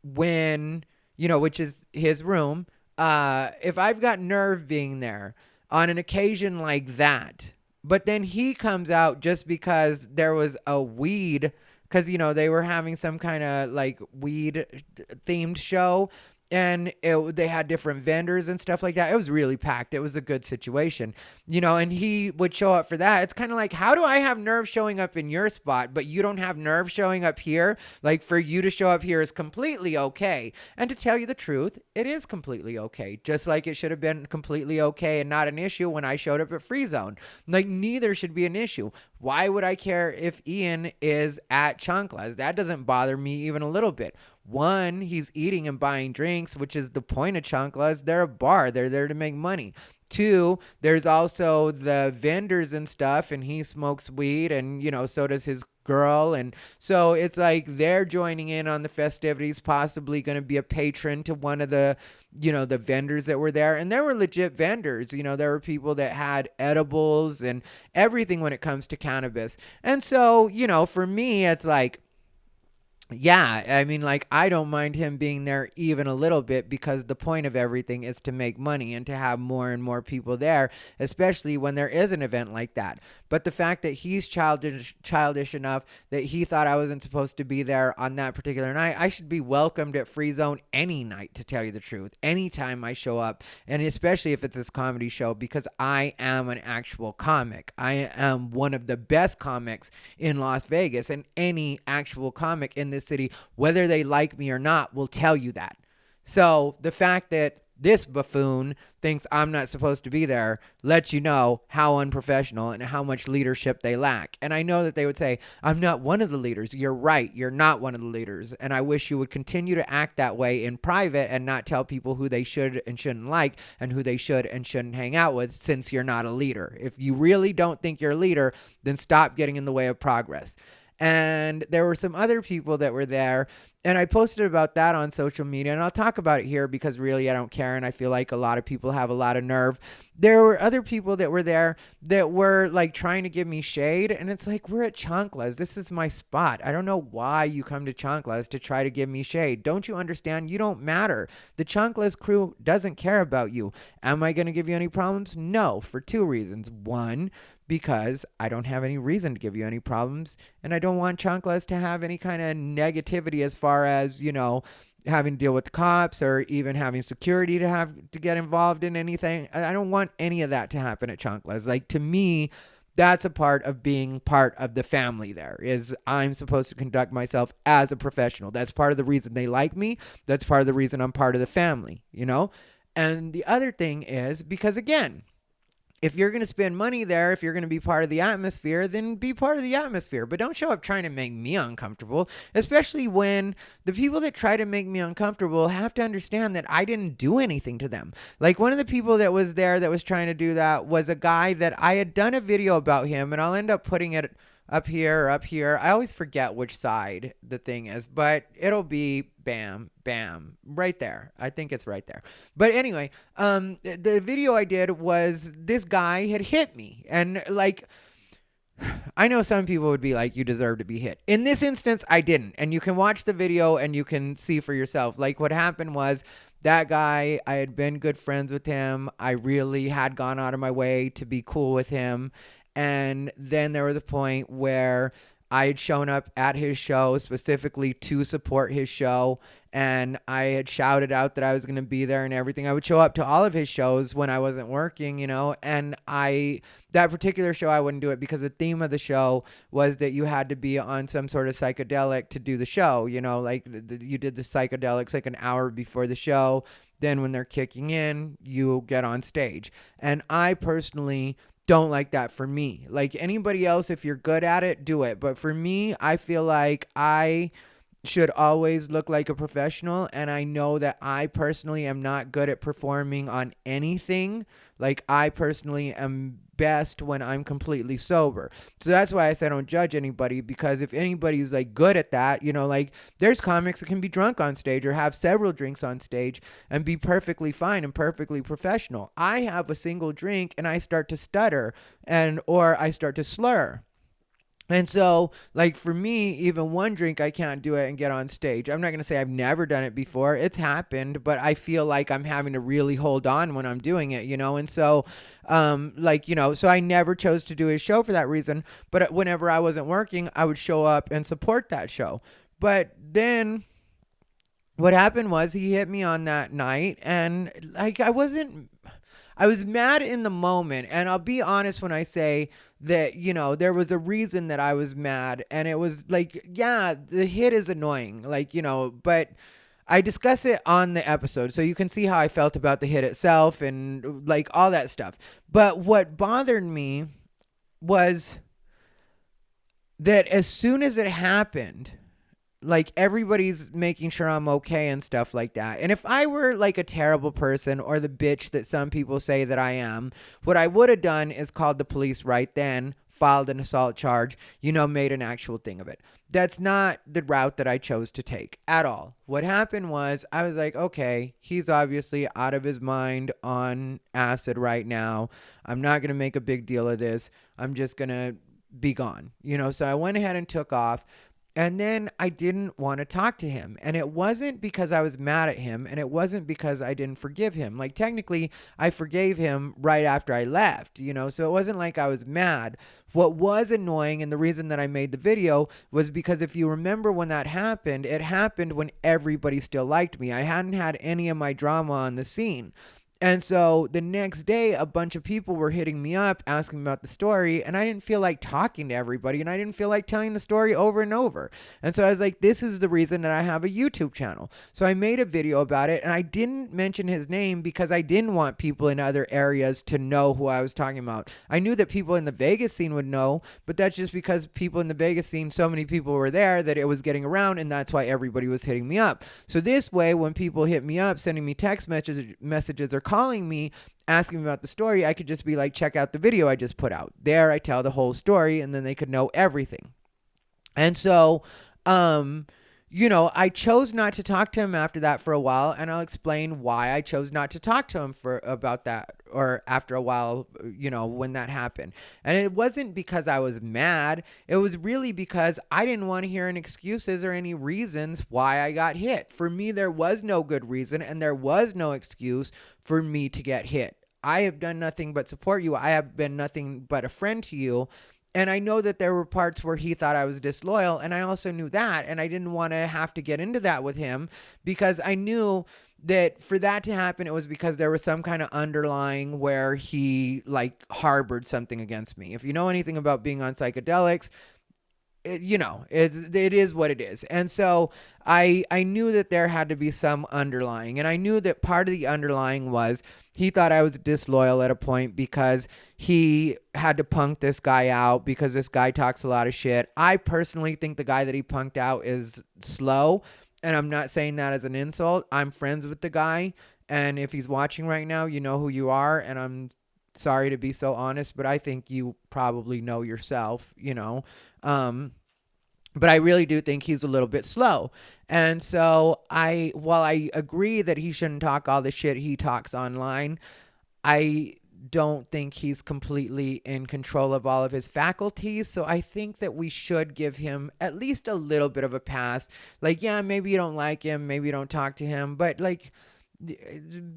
when, which is his room, if I've got nerve being there on an occasion like that, but then he comes out just because there was a weed, because, they were having some kind of like weed themed show. And they had different vendors and stuff like that. It was really packed. It was a good situation, and he would show up for that. It's kind of like, how do I have nerve showing up in your spot, but you don't have nerve showing up here? Like, for you to show up here is completely okay. And to tell you the truth, it is completely okay. Just like it should have been completely okay and not an issue when I showed up at Free Zone. Like, neither should be an issue. Why would I care if Ian is at Chancla's? That doesn't bother me even a little bit. One, he's eating and buying drinks, which is the point of Chancla's. They're a bar. They're there to make money. Two, there's also the vendors and stuff, and he smokes weed, and, so does his girl. And so it's like they're joining in on the festivities, possibly going to be a patron to one of the, the vendors that were there. And there were legit vendors. There were people that had edibles and everything when it comes to cannabis. And so, for me, it's like, yeah, I mean, like, I don't mind him being there even a little bit, because the point of everything is to make money and to have more and more people there, especially when there is an event like that. But the fact that he's childish enough that he thought I wasn't supposed to be there on that particular night, I should be welcomed at Free Zone any night, to tell you the truth, anytime I show up, and especially if it's this comedy show, because I am an actual comic. I am one of the best comics in Las Vegas, and any actual comic in this city, whether they like me or not, will tell you that. So the fact that this buffoon thinks I'm not supposed to be there lets you know how unprofessional and how much leadership they lack. And I know that they would say, I'm not one of the leaders. You're right. You're not one of the leaders. And I wish you would continue to act that way in private and not tell people who they should and shouldn't like and who they should and shouldn't hang out with, since you're not a leader. If you really don't think you're a leader, then stop getting in the way of progress. And there were some other people that were there, and I posted about that on social media, and I'll talk about it here because really I don't care, and I feel like a lot of people have a lot of nerve. There were other people that were there that were like trying to give me shade, and it's like, we're at Chancla's. This is my spot. I don't know why you come to Chancla's to try to give me shade. Don't you understand? You don't matter. The Chancla's crew doesn't care about you. Am I going to give you any problems? No, for two reasons. One, because I don't have any reason to give you any problems, and I don't want Chancla's to have any kind of negativity as far as, having to deal with the cops or even having security to get involved in anything. I don't want any of that to happen at Chancla's. Like, to me, that's a part of being part of the family. There is, I'm supposed to conduct myself as a professional. That's part of the reason they like me. That's part of the reason I'm part of the family, And the other thing is because, again, if you're going to spend money there, if you're going to be part of the atmosphere, then be part of the atmosphere. But don't show up trying to make me uncomfortable, especially when the people that try to make me uncomfortable have to understand that I didn't do anything to them. Like, one of the people that was there that was trying to do that was a guy that I had done a video about him, and I'll end up putting it up here or up here. I always forget which side the thing is, but it'll be bam, bam, right there. I think it's right there. But anyway, the video I did was this guy had hit me. And like, I know some people would be like, you deserve to be hit. In this instance, I didn't. And you can watch the video and you can see for yourself. Like, what happened was, that guy, I had been good friends with him. I really had gone out of my way to be cool with him. And then there was a point where I had shown up at his show specifically to support his show, and I had shouted out that I was going to be there and everything. I would show up to all of his shows when I wasn't working, and that particular show, I wouldn't do it because the theme of the show was that you had to be on some sort of psychedelic to do the show, like you did the psychedelics like an hour before the show. Then when they're kicking in, you get on stage. And I personally don't like that for me. Like anybody else, if you're good at it, do it. But for me, I feel like I should always look like a professional, and I know that I personally am not good at performing on anything. Like I personally am best when I'm completely sober. So that's why I say I don't judge anybody, because if anybody's like good at that, like there's comics that can be drunk on stage or have several drinks on stage and be perfectly fine and perfectly professional. I have a single drink and I start to stutter or I start to slur. And so, like, for me, even one drink, I can't do it and get on stage. I'm not going to say I've never done it before. It's happened, but I feel like I'm having to really hold on when I'm doing it, And so, so I never chose to do his show for that reason. But whenever I wasn't working, I would show up and support that show. But then what happened was he hit me on that night, and, like, I was mad in the moment. And I'll be honest when I say that, there was a reason that I was mad, and it was like, yeah, the hit is annoying, but I discuss it on the episode, so you can see how I felt about the hit itself and like all that stuff. But what bothered me was that as soon as it happened, like everybody's making sure I'm okay and stuff like that. And if I were like a terrible person or the bitch that some people say that I am, what I would have done is called the police right then, filed an assault charge, made an actual thing of it. That's not the route that I chose to take at all. What happened was I was like, okay, he's obviously out of his mind on acid right now. I'm not going to make a big deal of this. I'm just going to be gone, So I went ahead and took off. And then I didn't want to talk to him. And it wasn't because I was mad at him, and it wasn't because I didn't forgive him. Like, technically, I forgave him right after I left, so it wasn't like I was mad. What was annoying, and the reason that I made the video, was because if you remember when that happened, it happened when everybody still liked me. I hadn't had any of my drama on the scene. And so the next day, a bunch of people were hitting me up, asking about the story, and I didn't feel like talking to everybody, and I didn't feel like telling the story over and over. And so I was like, this is the reason that I have a YouTube channel. So I made a video about it, and I didn't mention his name because I didn't want people in other areas to know who I was talking about. I knew that people in the Vegas scene would know, but that's just because people in the Vegas scene, so many people were there that it was getting around, and that's why everybody was hitting me up. So this way, when people hit me up, sending me text messages or calling me, asking me about the story, I could just be like, check out the video I just put out. There I tell the whole story, and then they could know everything. And so, I chose not to talk to him after that for a while, and I'll explain why I chose not to talk to him about that, or after a while, when that happened. And it wasn't because I was mad. It was really because I didn't want to hear any excuses or any reasons why I got hit. For me, there was no good reason, and there was no excuse for me to get hit. I have done nothing but support you. I have been nothing but a friend to you. And I know that there were parts where he thought I was disloyal, and I also knew that, and I didn't want to have to get into that with him, because I knew that for that to happen, it was because there was some kind of underlying where he like harbored something against me. If you know anything about being on psychedelics, it is what it is. And so I knew that there had to be some underlying, and I knew that part of the underlying was he thought I was disloyal at a point because he had to punk this guy out because this guy talks a lot of shit. I personally think the guy that he punked out is slow, and I'm not saying that as an insult. I'm friends with the guy, and if he's watching right now, you know who you are, and I'm sorry to be so honest, but I think you probably know yourself, but I really do think he's a little bit slow. And so while I agree that he shouldn't talk all the shit he talks online, I don't think he's completely in control of all of his faculties. So I think that we should give him at least a little bit of a pass. Like, yeah, maybe you don't like him, maybe you don't talk to him, but like,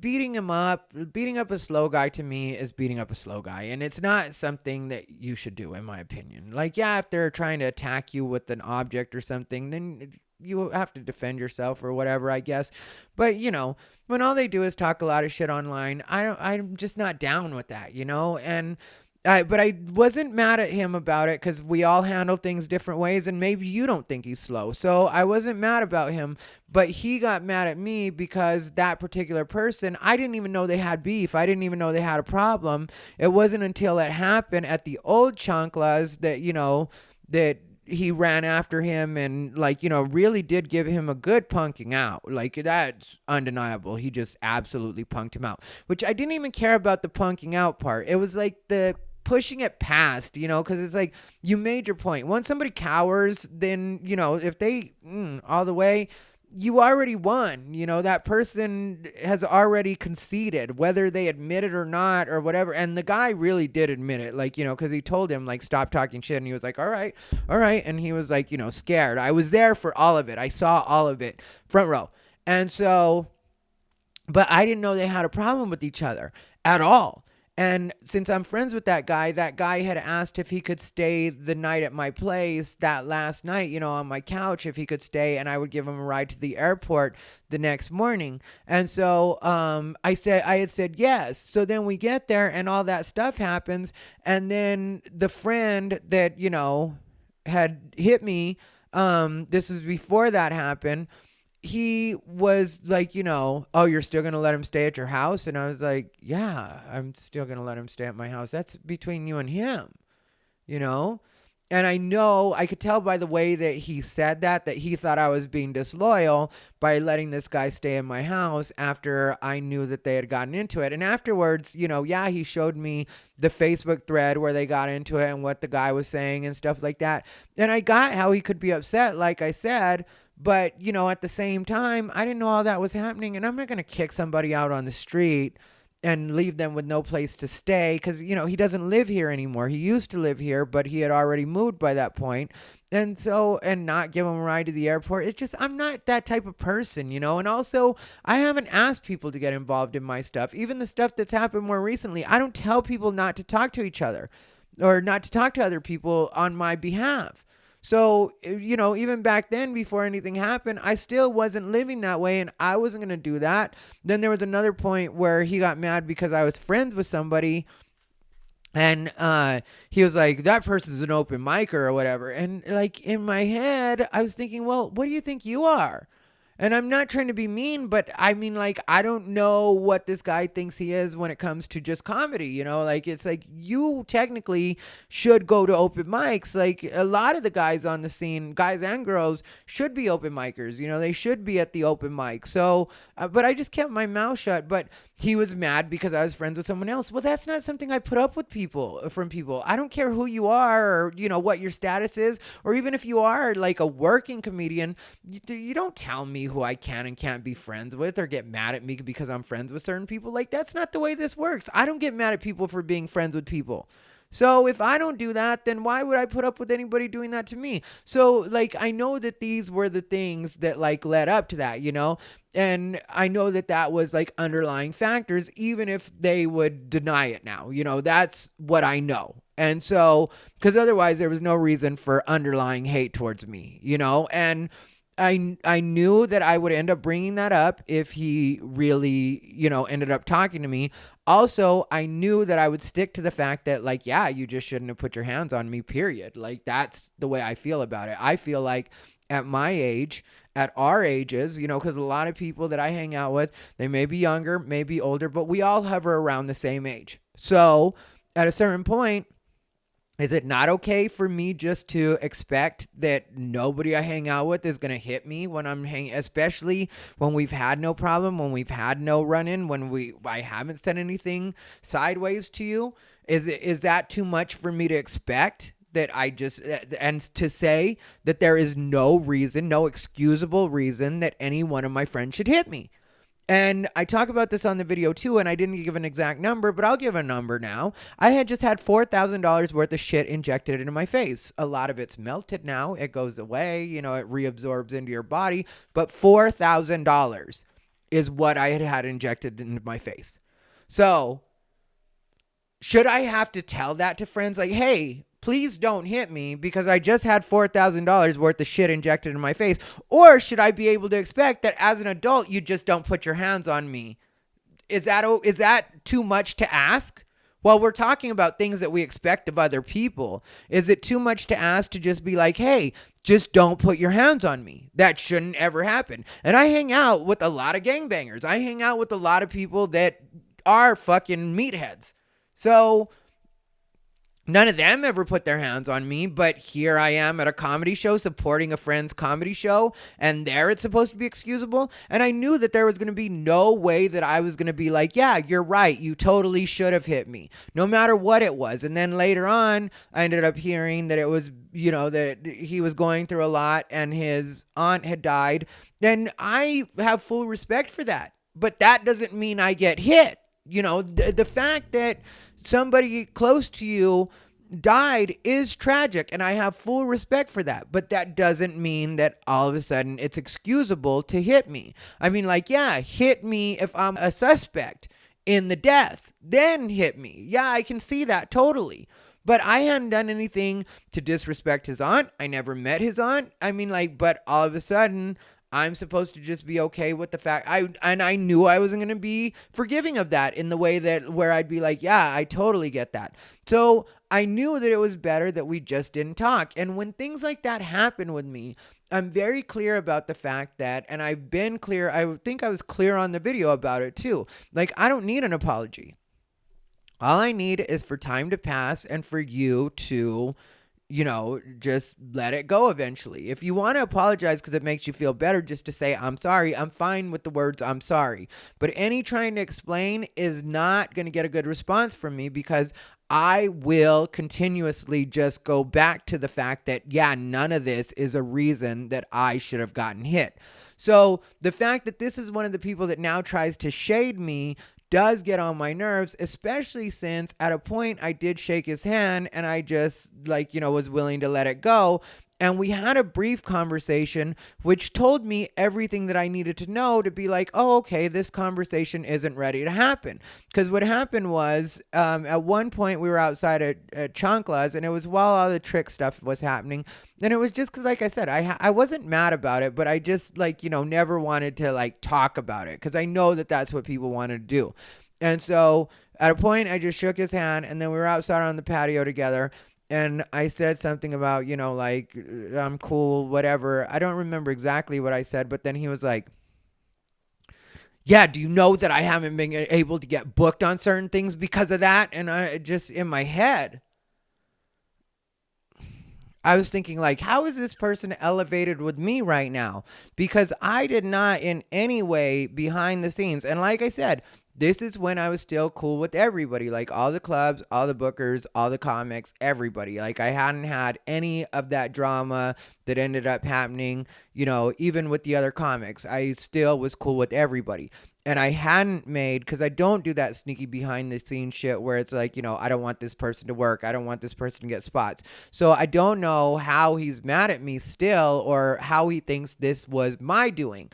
beating up a slow guy to me is beating up a slow guy, and it's not something that you should do, in my opinion. Like, yeah, if they're trying to attack you with an object or something, then you have to defend yourself or whatever, I guess. But when all they do is talk a lot of shit online, I'm just not down with that, and but I wasn't mad at him about it because we all handle things different ways, and maybe you don't think he's slow. So I wasn't mad about him, but he got mad at me because that particular person, I didn't even know they had beef. I didn't even know they had a problem. It wasn't until it happened at the old chanclas that, that he ran after him and really did give him a good punking out. Like, that's undeniable. He just absolutely punked him out, which I didn't even care about the punking out part. It was like the pushing it past, because it's like, you made your point. Once somebody cowers, then, if they all the way, you already won. That person has already conceded, whether they admit it or not or whatever. And the guy really did admit it, because he told him, stop talking shit. And he was like, all right. And he was like, scared. I was there for all of it. I saw all of it, front row. And so, but I didn't know they had a problem with each other at all. And since I'm friends with that guy had asked if he could stay the night at my place that last night, on my couch, if he could stay, and I would give him a ride to the airport the next morning. And so I had said yes. So then we get there and all that stuff happens. And then the friend that, had hit me, this was before that happened, he was like, oh, you're still going to let him stay at your house? And I was like, yeah, I'm still going to let him stay at my house. That's between you and him, And I could tell by the way that he said that he thought I was being disloyal by letting this guy stay in my house after I knew that they had gotten into it. And afterwards, he showed me the Facebook thread where they got into it and what the guy was saying and stuff like that. And I got how he could be upset, like I said. But, at the same time, I didn't know all that was happening. And I'm not going to kick somebody out on the street and leave them with no place to stay because, he doesn't live here anymore. He used to live here, but he had already moved by that point. And so, and not give him a ride to the airport. It's just, I'm not that type of person, And also, I haven't asked people to get involved in my stuff. Even the stuff that's happened more recently, I don't tell people not to talk to each other or not to talk to other people on my behalf. So, even back then, before anything happened, I still wasn't living that way, and I wasn't going to do that. Then there was another point where he got mad because I was friends with somebody, and he was like, that person's an open micer or whatever. And, in my head, I was thinking, well, what do you think you are? And I'm not trying to be mean, but I mean, I don't know what this guy thinks he is when it comes to just comedy, it's like you technically should go to open mics. Like a lot of the guys on the scene, guys and girls, should be open micers, they should be at the open mic. So, but I just kept my mouth shut. But he was mad because I was friends with someone else. Well, that's not something I put up with from people. I don't care who you are or, what your status is, or even if you are like a working comedian, you don't tell me who I can and can't be friends with or get mad at me because I'm friends with certain people. Like, that's not the way this works. I don't get mad at people for being friends with people. So if I don't do that, then why would I put up with anybody doing that to me? So I know that these were the things that led up to that, and I know that was underlying factors, even if they would deny it now, that's what I know. And so, because otherwise there was no reason for underlying hate towards me, and I knew that I would end up bringing that up if he really, ended up talking to me. Also, I knew that I would stick to the fact that yeah, you just shouldn't have put your hands on me, period. That's the way I feel about it. I feel like at my age, at our ages, because a lot of people that I hang out with, they may be younger, may be older, but we all hover around the same age. So at a certain point, is it not okay for me just to expect that nobody I hang out with is going to hit me when I'm hanging, especially when we've had no problem, when we've had no run-in, when I haven't said anything sideways to you? Is that too much for me to expect that and to say that there is no reason, no excusable reason that any one of my friends should hit me? And I talk about this on the video too, and I didn't give an exact number, but I'll give a number now. I had just had $4,000 worth of shit injected into my face. A lot of it's melted now. It goes away. It reabsorbs into your body. But $4,000 is what I had injected into my face. So should I have to tell that to friends like, hey, please don't hit me because I just had $4,000 worth of shit injected in my face? Or should I be able to expect that as an adult, you just don't put your hands on me? Is that too much to ask? Well, we're talking about things that we expect of other people. Is it too much to ask to just be like, hey, just don't put your hands on me? That shouldn't ever happen. And I hang out with a lot of gangbangers. I hang out with a lot of people that are fucking meatheads. So none of them ever put their hands on me, but here I am at a comedy show supporting a friend's comedy show, and there it's supposed to be excusable. And I knew that there was going to be no way that I was going to be like, yeah, you're right, you totally should have hit me, no matter what it was. And then later on, I ended up hearing that it was, that he was going through a lot and his aunt had died. And I have full respect for that, but that doesn't mean I get hit. The fact that somebody close to you died is tragic, and I have full respect for that, but that doesn't mean that all of a sudden it's excusable to hit me. I mean, like, yeah, hit me if I'm a suspect in the death, then hit me. Yeah, I can see that totally. But I hadn't done anything to disrespect his aunt. I never met his aunt. I mean, like, but all of a sudden I'm supposed to just be okay with the fact I knew I wasn't going to be forgiving of that in the way that where I'd be like, yeah, I totally get that. So I knew that it was better that we just didn't talk. And when things like that happen with me, I'm very clear about the fact that, and I've been clear, I think I was clear on the video about it too. Like, I don't need an apology. All I need is for time to pass and for you to just let it go eventually. If you want to apologize because it makes you feel better just to say, I'm sorry, I'm fine with the words, I'm sorry. But any trying to explain is not going to get a good response from me because I will continuously just go back to the fact that, yeah, none of this is a reason that I should have gotten hit. So the fact that this is one of the people that now tries to shade me does get on my nerves, especially since at a point I did shake his hand and I just was willing to let it go. And we had a brief conversation, which told me everything that I needed to know to be like, oh, okay, this conversation isn't ready to happen. Because what happened was at one point we were outside at Chancla's, and it was while all the trick stuff was happening. And it was just because, like I said, I wasn't mad about it, but I just never wanted to talk about it because I know that that's what people want to do. And so at a point I just shook his hand, and then we were outside on the patio together. And I said something about, I'm cool, whatever. I don't remember exactly what I said, but then he was like, yeah, do you know that I haven't been able to get booked on certain things because of that? And I just, in my head, I was thinking how is this person elevated with me right now? Because I did not in any way behind the scenes. And like I said, this is when I was still cool with everybody, all the clubs, all the bookers, all the comics, everybody. I hadn't had any of that drama that ended up happening, even with the other comics. I still was cool with everybody. And I hadn't made, because I don't do that sneaky behind the scenes shit where it's I don't want this person to work. I don't want this person to get spots. So I don't know how he's mad at me still or how he thinks this was my doing.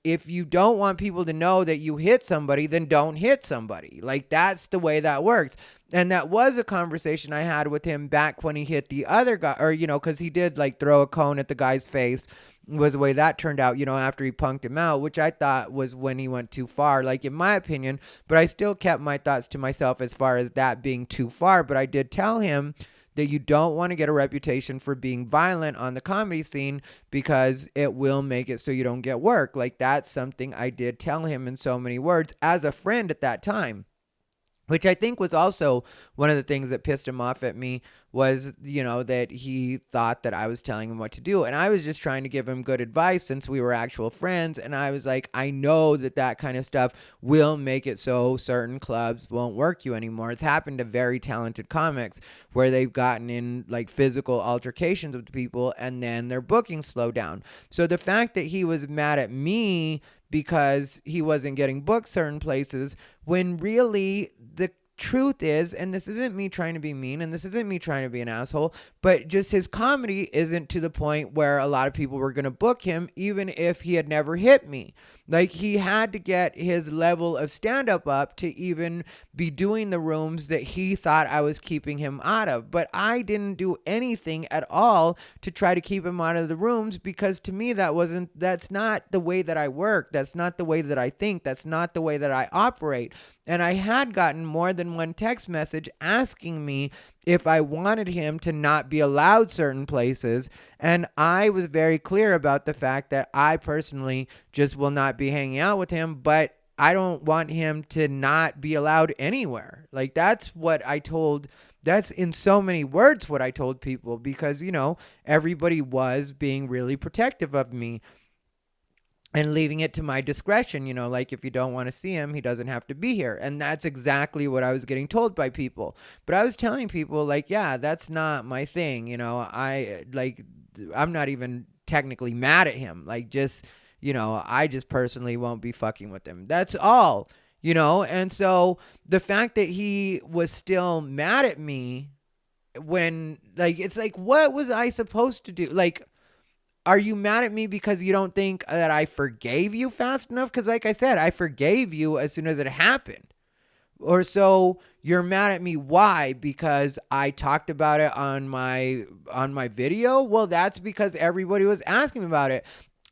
If you don't want people to know that you hit somebody, then don't hit somebody. That's the way that works. And that was a conversation I had with him back when he hit the other guy, or, because he did throw a cone at the guy's face, was the way that turned out, after he punked him out, which I thought was when he went too far, in my opinion. But I still kept my thoughts to myself as far as that being too far. But I did tell him that you don't want to get a reputation for being violent on the comedy scene because it will make it so you don't get work. That's something I did tell him in so many words as a friend at that time. Which I think was also one of the things that pissed him off at me was, that he thought that I was telling him what to do. And I was just trying to give him good advice since we were actual friends. And I was like, I know that kind of stuff will make it so certain clubs won't work you anymore. It's happened to very talented comics where they've gotten in physical altercations with people and then their bookings slow down. So the fact that he was mad at me because he wasn't getting booked certain places when really truth is, and this isn't me trying to be mean and this isn't me trying to be an asshole, but just his comedy isn't to the point where a lot of people were going to book him even if he had never hit me. Like, he had to get his level of stand-up up to even be doing the rooms that he thought I was keeping him out of. But I didn't do anything at all to try to keep him out of the rooms, because to me that's not the way that I work. That's not the way that I think. That's not the way that I operate. And I had gotten more than one text message asking me if I wanted him to not be allowed certain places. And I was very clear about the fact that I personally just will not be hanging out with him, but I don't want him to not be allowed anywhere. Like, that's what I told. That's in so many words what I told people, because, you know, everybody was being really protective of me and leaving it to my discretion, you know, like, if you don't want to see him, he doesn't have to be here. And that's exactly what I was getting told by people. But I was telling people, like, yeah, that's not my thing. You know, I'm not even technically mad at him. Like, just, you know, I just personally won't be fucking with him. That's all, you know. And so the fact that he was still mad at me when, like, it's like, what was I supposed to do? Like, are you mad at me because you don't think that I forgave you fast enough? Because, like I said, I forgave you as soon as it happened. Or so you're mad at me. Why? Because I talked about it on my video? Well, that's because everybody was asking me about it.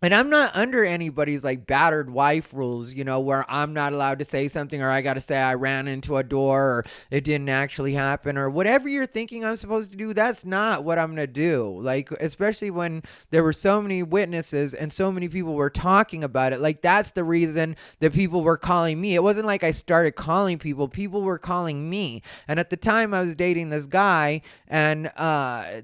And I'm not under anybody's, like, battered wife rules, you know, where I'm not allowed to say something, or I got to say I ran into a door, or it didn't actually happen, or whatever you're thinking I'm supposed to do. That's not what I'm going to do. Like, especially when there were so many witnesses and so many people were talking about it. Like, that's the reason that people were calling me. It wasn't like I started calling people. People were calling me. And at the time I was dating this guy, and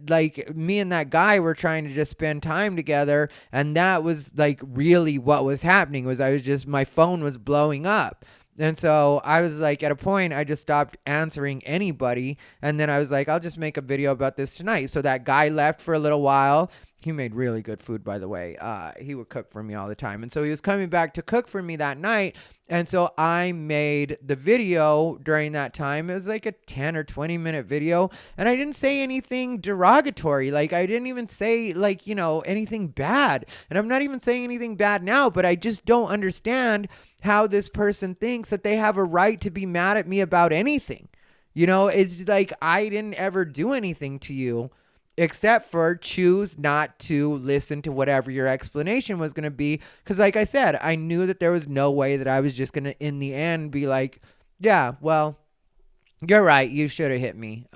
like, me and that guy were trying to just spend time together, and that was, like, really what was happening. Was my phone was blowing up. And so I was like, at a point, I just stopped answering anybody. And then I was like, I'll just make a video about this tonight. So that guy left for a little while. He made really good food, by the way. He would cook for me all the time. And so he was coming back to cook for me that night. And so I made the video during that time. It was like a 10 or 20 minute video. And I didn't say anything derogatory. Like, I didn't even say, like, you know, anything bad. And I'm not even saying anything bad now, but I just don't understand how this person thinks that they have a right to be mad at me about anything. You know, it's like, I didn't ever do anything to you except for choose not to listen to whatever your explanation was going to be. Because, like I said, I knew that there was no way that I was just going to, in the end, be like, yeah, well, you're right. You should have hit me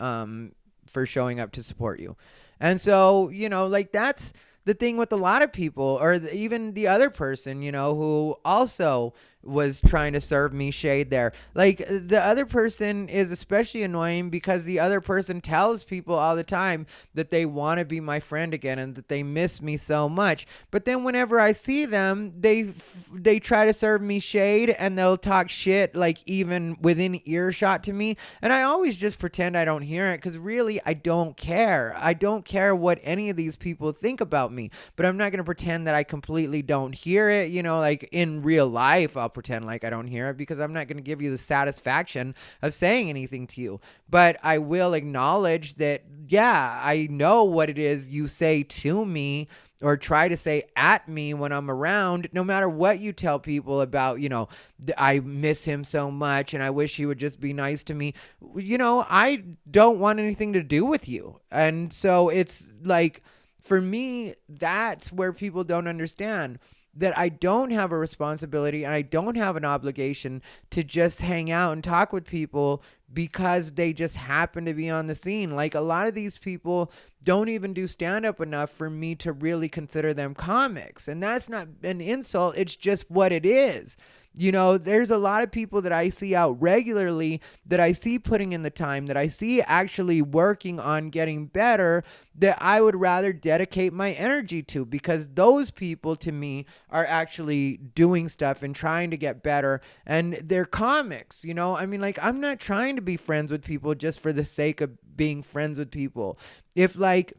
for showing up to support you. And so, you know, like, that's the thing with a lot of people, or even the other person, you know, who also was trying to serve me shade there. Like, the other person is especially annoying because the other person tells people all the time that they want to be my friend again and that they miss me so much. But then whenever I see them, they try to serve me shade, and they'll talk shit, like, even within earshot to me. And I always just pretend I don't hear it, because really I don't care. I don't care what any of these people think about me, but I'm not going to pretend that I completely don't hear it. You know, like, in real life, I'll pretend like I don't hear it, because I'm not going to give you the satisfaction of saying anything to you. But I will acknowledge that, yeah, I know what it is you say to me or try to say at me when I'm around, no matter what you tell people about, you know, I miss him so much and I wish he would just be nice to me. You know, I don't want anything to do with you. And so it's like, for me, that's where people don't understand that I don't have a responsibility and I don't have an obligation to just hang out and talk with people because they just happen to be on the scene. Like, a lot of these people don't even do stand-up enough for me to really consider them comics. And that's not an insult. It's just what it is. You know, there's a lot of people that I see out regularly, that I see putting in the time, that I see actually working on getting better, that I would rather dedicate my energy to, because those people to me are actually doing stuff and trying to get better, and they're comics, you know? I mean, like, I'm not trying to be friends with people just for the sake of being friends with people. If, like,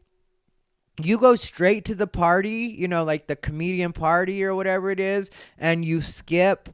you go straight to the party, you know, like the comedian party or whatever it is, and you skip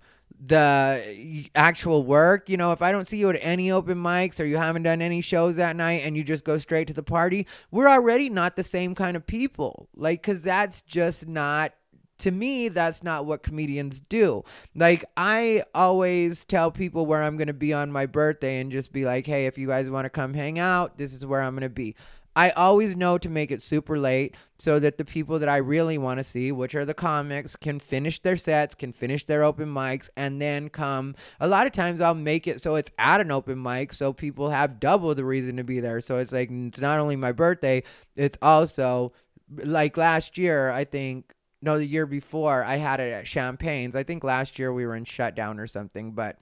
the actual work. You know, if I don't see you at any open mics or you haven't done any shows that night and you just go straight to the party, we're already not the same kind of people. Like, because that's just not, to me, that's not what comedians do. Like, I always tell people where I'm going to be on my birthday and just be like, hey, if you guys want to come hang out, this is where I'm going to be. I always know to make it super late so that the people that I really want to see, which are the comics, can finish their sets, can finish their open mics, and then come. A lot of times I'll make it so it's at an open mic so people have double the reason to be there. So it's like, it's not only my birthday, it's also like last year, I think, no, the year before, I had it at Champagne's. I think last year we were in shutdown or something, but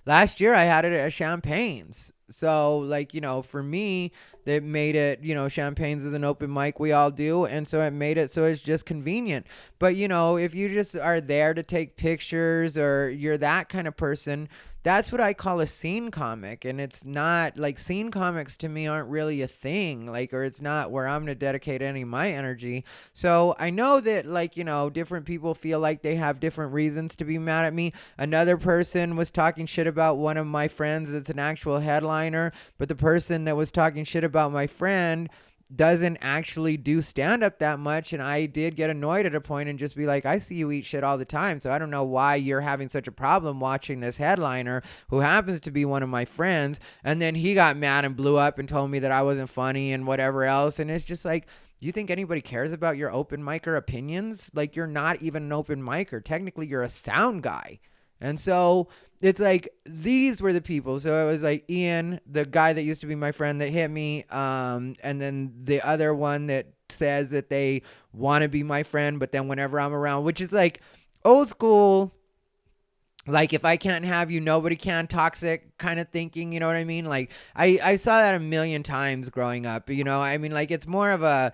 last year I had it at Champagne's. So, like, you know, for me, that made it, you know, Champagne's is an open mic we all do. And so it made it so it's just convenient. But, you know, if you just are there to take pictures or you're that kind of person, that's what I call a scene comic. And it's not like, scene comics to me aren't really a thing, like, or it's not where I'm going to dedicate any of my energy. So I know that, like, you know, different people feel like they have different reasons to be mad at me. Another person was talking shit about one of my friends that's an actual headliner, but the person that was talking shit about my friend doesn't actually do stand-up that much, and I did get annoyed at a point and just be like, I see you eat shit all the time, so I don't know why you're having such a problem watching this headliner who happens to be one of my friends. And then he got mad and blew up and told me that I wasn't funny and whatever else, and it's just like, do you think anybody cares about your open micer opinions? Like, you're not even an open micer. Technically, you're a sound guy. And so it's like, these were the people. So it was like Ian, the guy that used to be my friend that hit me. And then the other one that says that they want to be my friend, but then whenever I'm around, which is like old school, like, if I can't have you, nobody can, toxic kind of thinking, you know what I mean? Like, I saw that a million times growing up, you know? I mean, like, it's more of a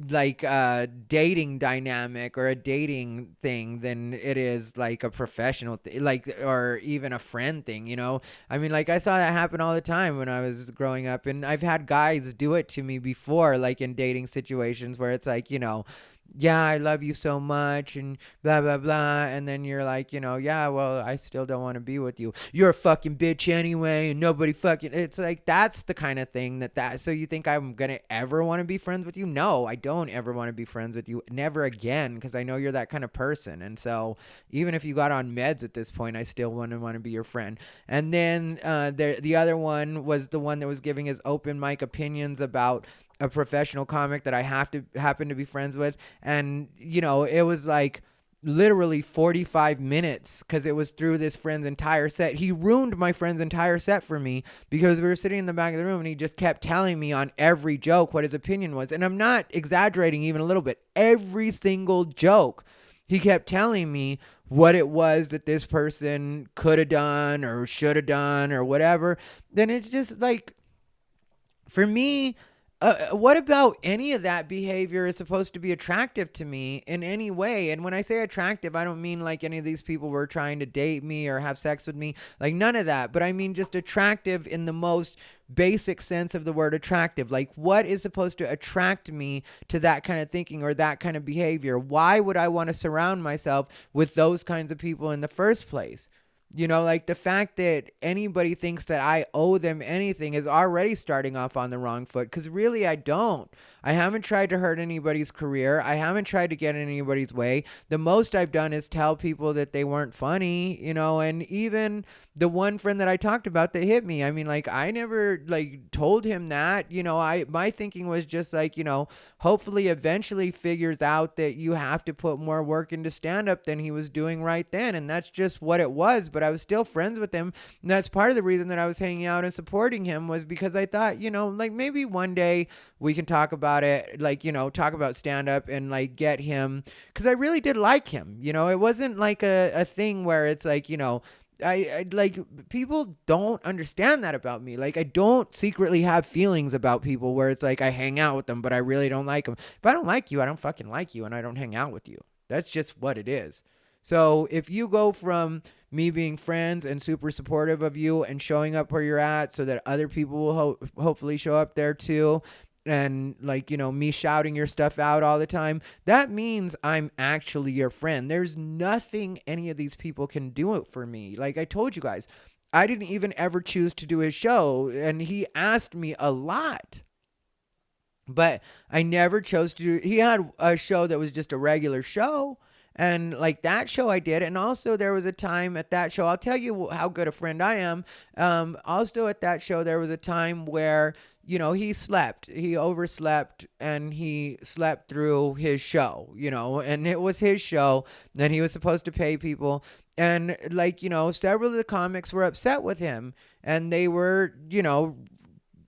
like a dating dynamic or a dating thing than it is like a professional thing, like, or even a friend thing, you know? I mean, like, I saw that happen all the time when I was growing up, and I've had guys do it to me before, like in dating situations where it's like, you know, yeah, I love you so much and blah, blah, blah. And then you're like, you know, yeah, well, I still don't want to be with you. You're a fucking bitch anyway. And nobody fucking, it's like, that's the kind of thing so you think I'm going to ever want to be friends with you? No, I don't ever want to be friends with you. Never again. Cause I know you're that kind of person. And so even if you got on meds at this point, I still wouldn't want to be your friend. And then the other one was the one that was giving his open mic opinions about a professional comic that I happen to be friends with. And, you know, it was like literally 45 minutes because it was through this friend's entire set. He ruined my friend's entire set for me because we were sitting in the back of the room and he just kept telling me on every joke what his opinion was. And I'm not exaggerating even a little bit. Every single joke, he kept telling me what it was that this person could have done or should have done or whatever. Then it's just like, for me, what about any of that behavior is supposed to be attractive to me in any way? And when I say attractive, I don't mean like any of these people were trying to date me or have sex with me, like none of that. But I mean just attractive in the most basic sense of the word attractive. Like, what is supposed to attract me to that kind of thinking or that kind of behavior? Why would I want to surround myself with those kinds of people in the first place? You know, like the fact that anybody thinks that I owe them anything is already starting off on the wrong foot, because really I don't. I haven't tried to hurt anybody's career. I haven't tried to get in anybody's way. The most I've done is tell people that they weren't funny, you know, and even the one friend that I talked about that hit me, I mean, like, I never like told him that, you know, my thinking was just like, you know, hopefully eventually figures out that you have to put more work into stand-up than he was doing right then. And that's just what it was. But I was still friends with him. And that's part of the reason that I was hanging out and supporting him, was because I thought, you know, like maybe one day we can talk about it, like, you know, talk about stand-up and like get him, because I really did like him. You know, it wasn't like a thing where it's like, you know, I like, people don't understand that about me. Like, I don't secretly have feelings about people where it's like I hang out with them, but I really don't like them. If I don't like you, I don't fucking like you, and I don't hang out with you. That's just what it is. So if you go from me being friends and super supportive of you and showing up where you're at so that other people will hopefully show up there too, and like, me shouting your stuff out all the time, that means I'm actually your friend. There's nothing any of these people can do it for me. Like I told you guys, I didn't even ever choose to do his show, and he asked me a lot, but I never chose to do. He had a show that was just a regular show, and like that show I did. And also there was a time at that show, I'll tell you how good a friend I am. Also at that show, there was a time where, he overslept, and he slept through his show, and it was his show, and he was supposed to pay people. And like, several of the comics were upset with him, and they were,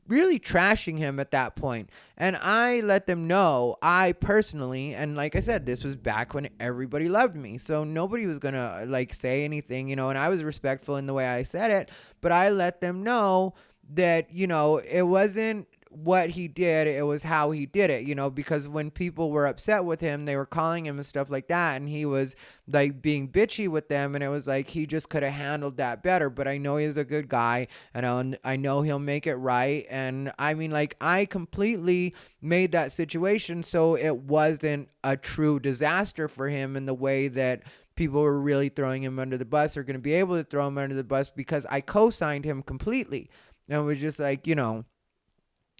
really trashing him at that point. And I let them know, I personally, and like I said, this was back when everybody loved me, so nobody was gonna like say anything, and I was respectful in the way I said it, but I let them know that, it wasn't what he did, it was how he did it, because when people were upset with him, they were calling him and stuff like that, and he was like being bitchy with them, and it was like he just could have handled that better. But I know he's a good guy, and I know he'll make it right. And I mean, like, I completely made that situation so it wasn't a true disaster for him in the way that people were really throwing him under the bus are going to be able to throw him under the bus, because I co-signed him completely. And it was just like,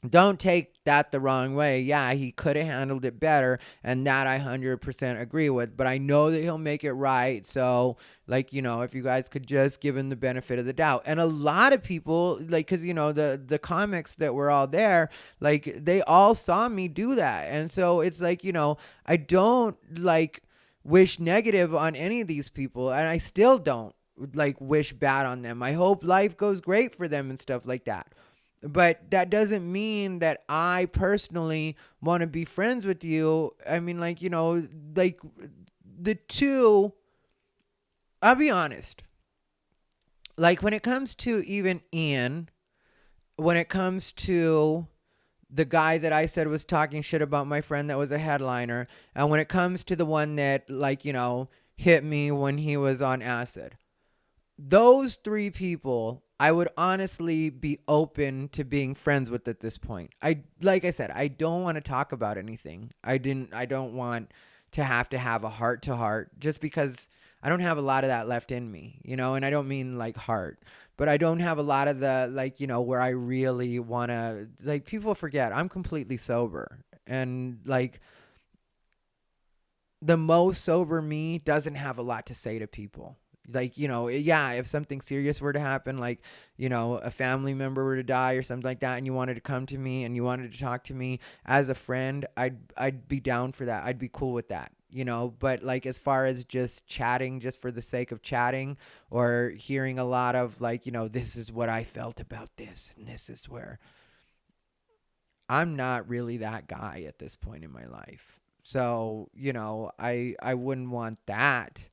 don't take that the wrong way. Yeah, he could have handled it better, and that I 100% agree with. But I know that he'll make it right. So, like, if you guys could just give him the benefit of the doubt. And a lot of people, like, because, the comics that were all there, like, they all saw me do that. And so it's like, I don't, like, wish negative on any of these people, and I still don't, like, wish bad on them. I hope life goes great for them and stuff like that. But that doesn't mean that I personally want to be friends with you. I mean, like, like the two, I'll be honest. Like when it comes to even Ian, when it comes to the guy that I said was talking shit about my friend that was a headliner, and when it comes to the one that, like, hit me when he was on acid, those three people I would honestly be open to being friends with at this point. Like I said, I don't want to talk about anything. I don't want to have a heart to heart, just because I don't have a lot of that left in me, and I don't mean like heart, but I don't have a lot of the, like, where I really want to, like, people forget I'm completely sober, and like the most sober me doesn't have a lot to say to people. Like, yeah, if something serious were to happen, like, a family member were to die or something like that, and you wanted to come to me and you wanted to talk to me as a friend, I'd be down for that. I'd be cool with that, but like, as far as just chatting just for the sake of chatting, or hearing a lot of like, this is what I felt about this, and this is where I'm not really that guy at this point in my life. So, I wouldn't want that.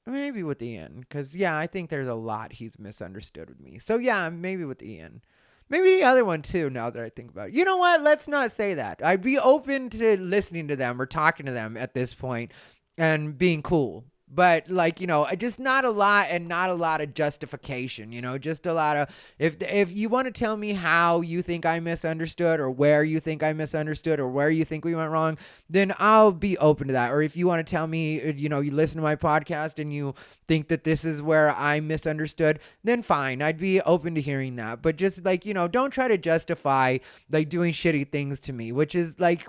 Maybe with Ian, because, yeah, I think there's a lot he's misunderstood with me. So, yeah, maybe with Ian. Maybe the other one, too, now that I think about it. You know what? Let's not say that. I'd be open to listening to them or talking to them at this point and being cool. But, like, just not a lot, and not a lot of justification, just a lot of, if you want to tell me how you think I misunderstood, or where you think I misunderstood, or where you think we went wrong, then I'll be open to that. Or if you want to tell me, you listen to my podcast and you think that this is where I misunderstood, then fine, I'd be open to hearing that. But just like, don't try to justify like doing shitty things to me, which is like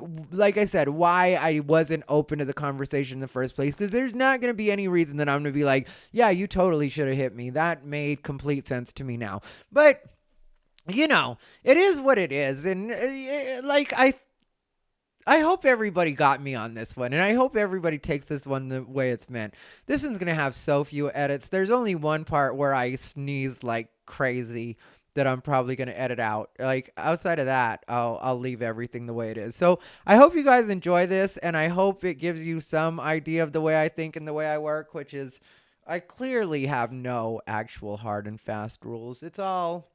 I said, why I wasn't open to the conversation in the first place, because there's not going to be any reason that I'm going to be like, yeah, you totally should have hit me. That made complete sense to me now. But it is what it is. And like, I hope everybody got me on this one, and I hope everybody takes this one the way it's meant. This one's going to have so few edits. There's only one part where I sneeze like crazy that I'm probably going to edit out. Like, outside of that, I'll leave everything the way it is. So I hope you guys enjoy this, and I hope it gives you some idea of the way I think and the way I work, which is, I clearly have no actual hard and fast rules. It's all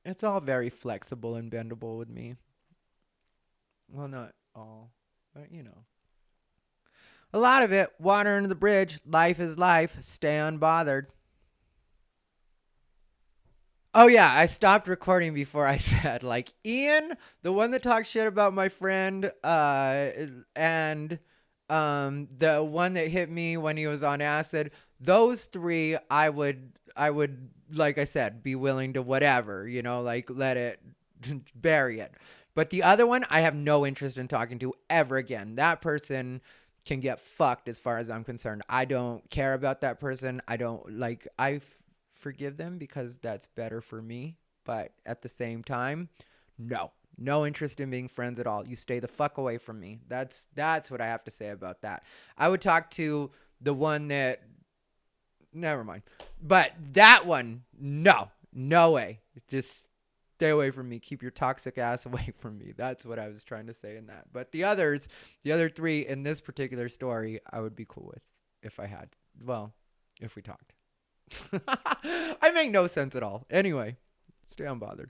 very flexible and bendable with me. Well, not all, but a lot of it. Water under the bridge. Life is life. Stay unbothered. Oh yeah, I stopped recording before I said like Ian, the one that talked shit about my friend, and the one that hit me when he was on acid. Those three, I would, like I said, be willing to whatever, like let it bury it. But the other one, I have no interest in talking to ever again. That person can get fucked as far as I'm concerned. I don't care about that person. I don't like forgive them because that's better for me. But at the same time, no interest in being friends at all. You stay the fuck away from me. That's what I have to say about that. I would talk to the one that, never mind. But that one, no way. Just stay away from me. Keep your toxic ass away from me. That's what I was trying to say in that. But the other three in this particular story, I would be cool with if I had. Well, if we talked. I make no sense at all. Anyway, stay unbothered.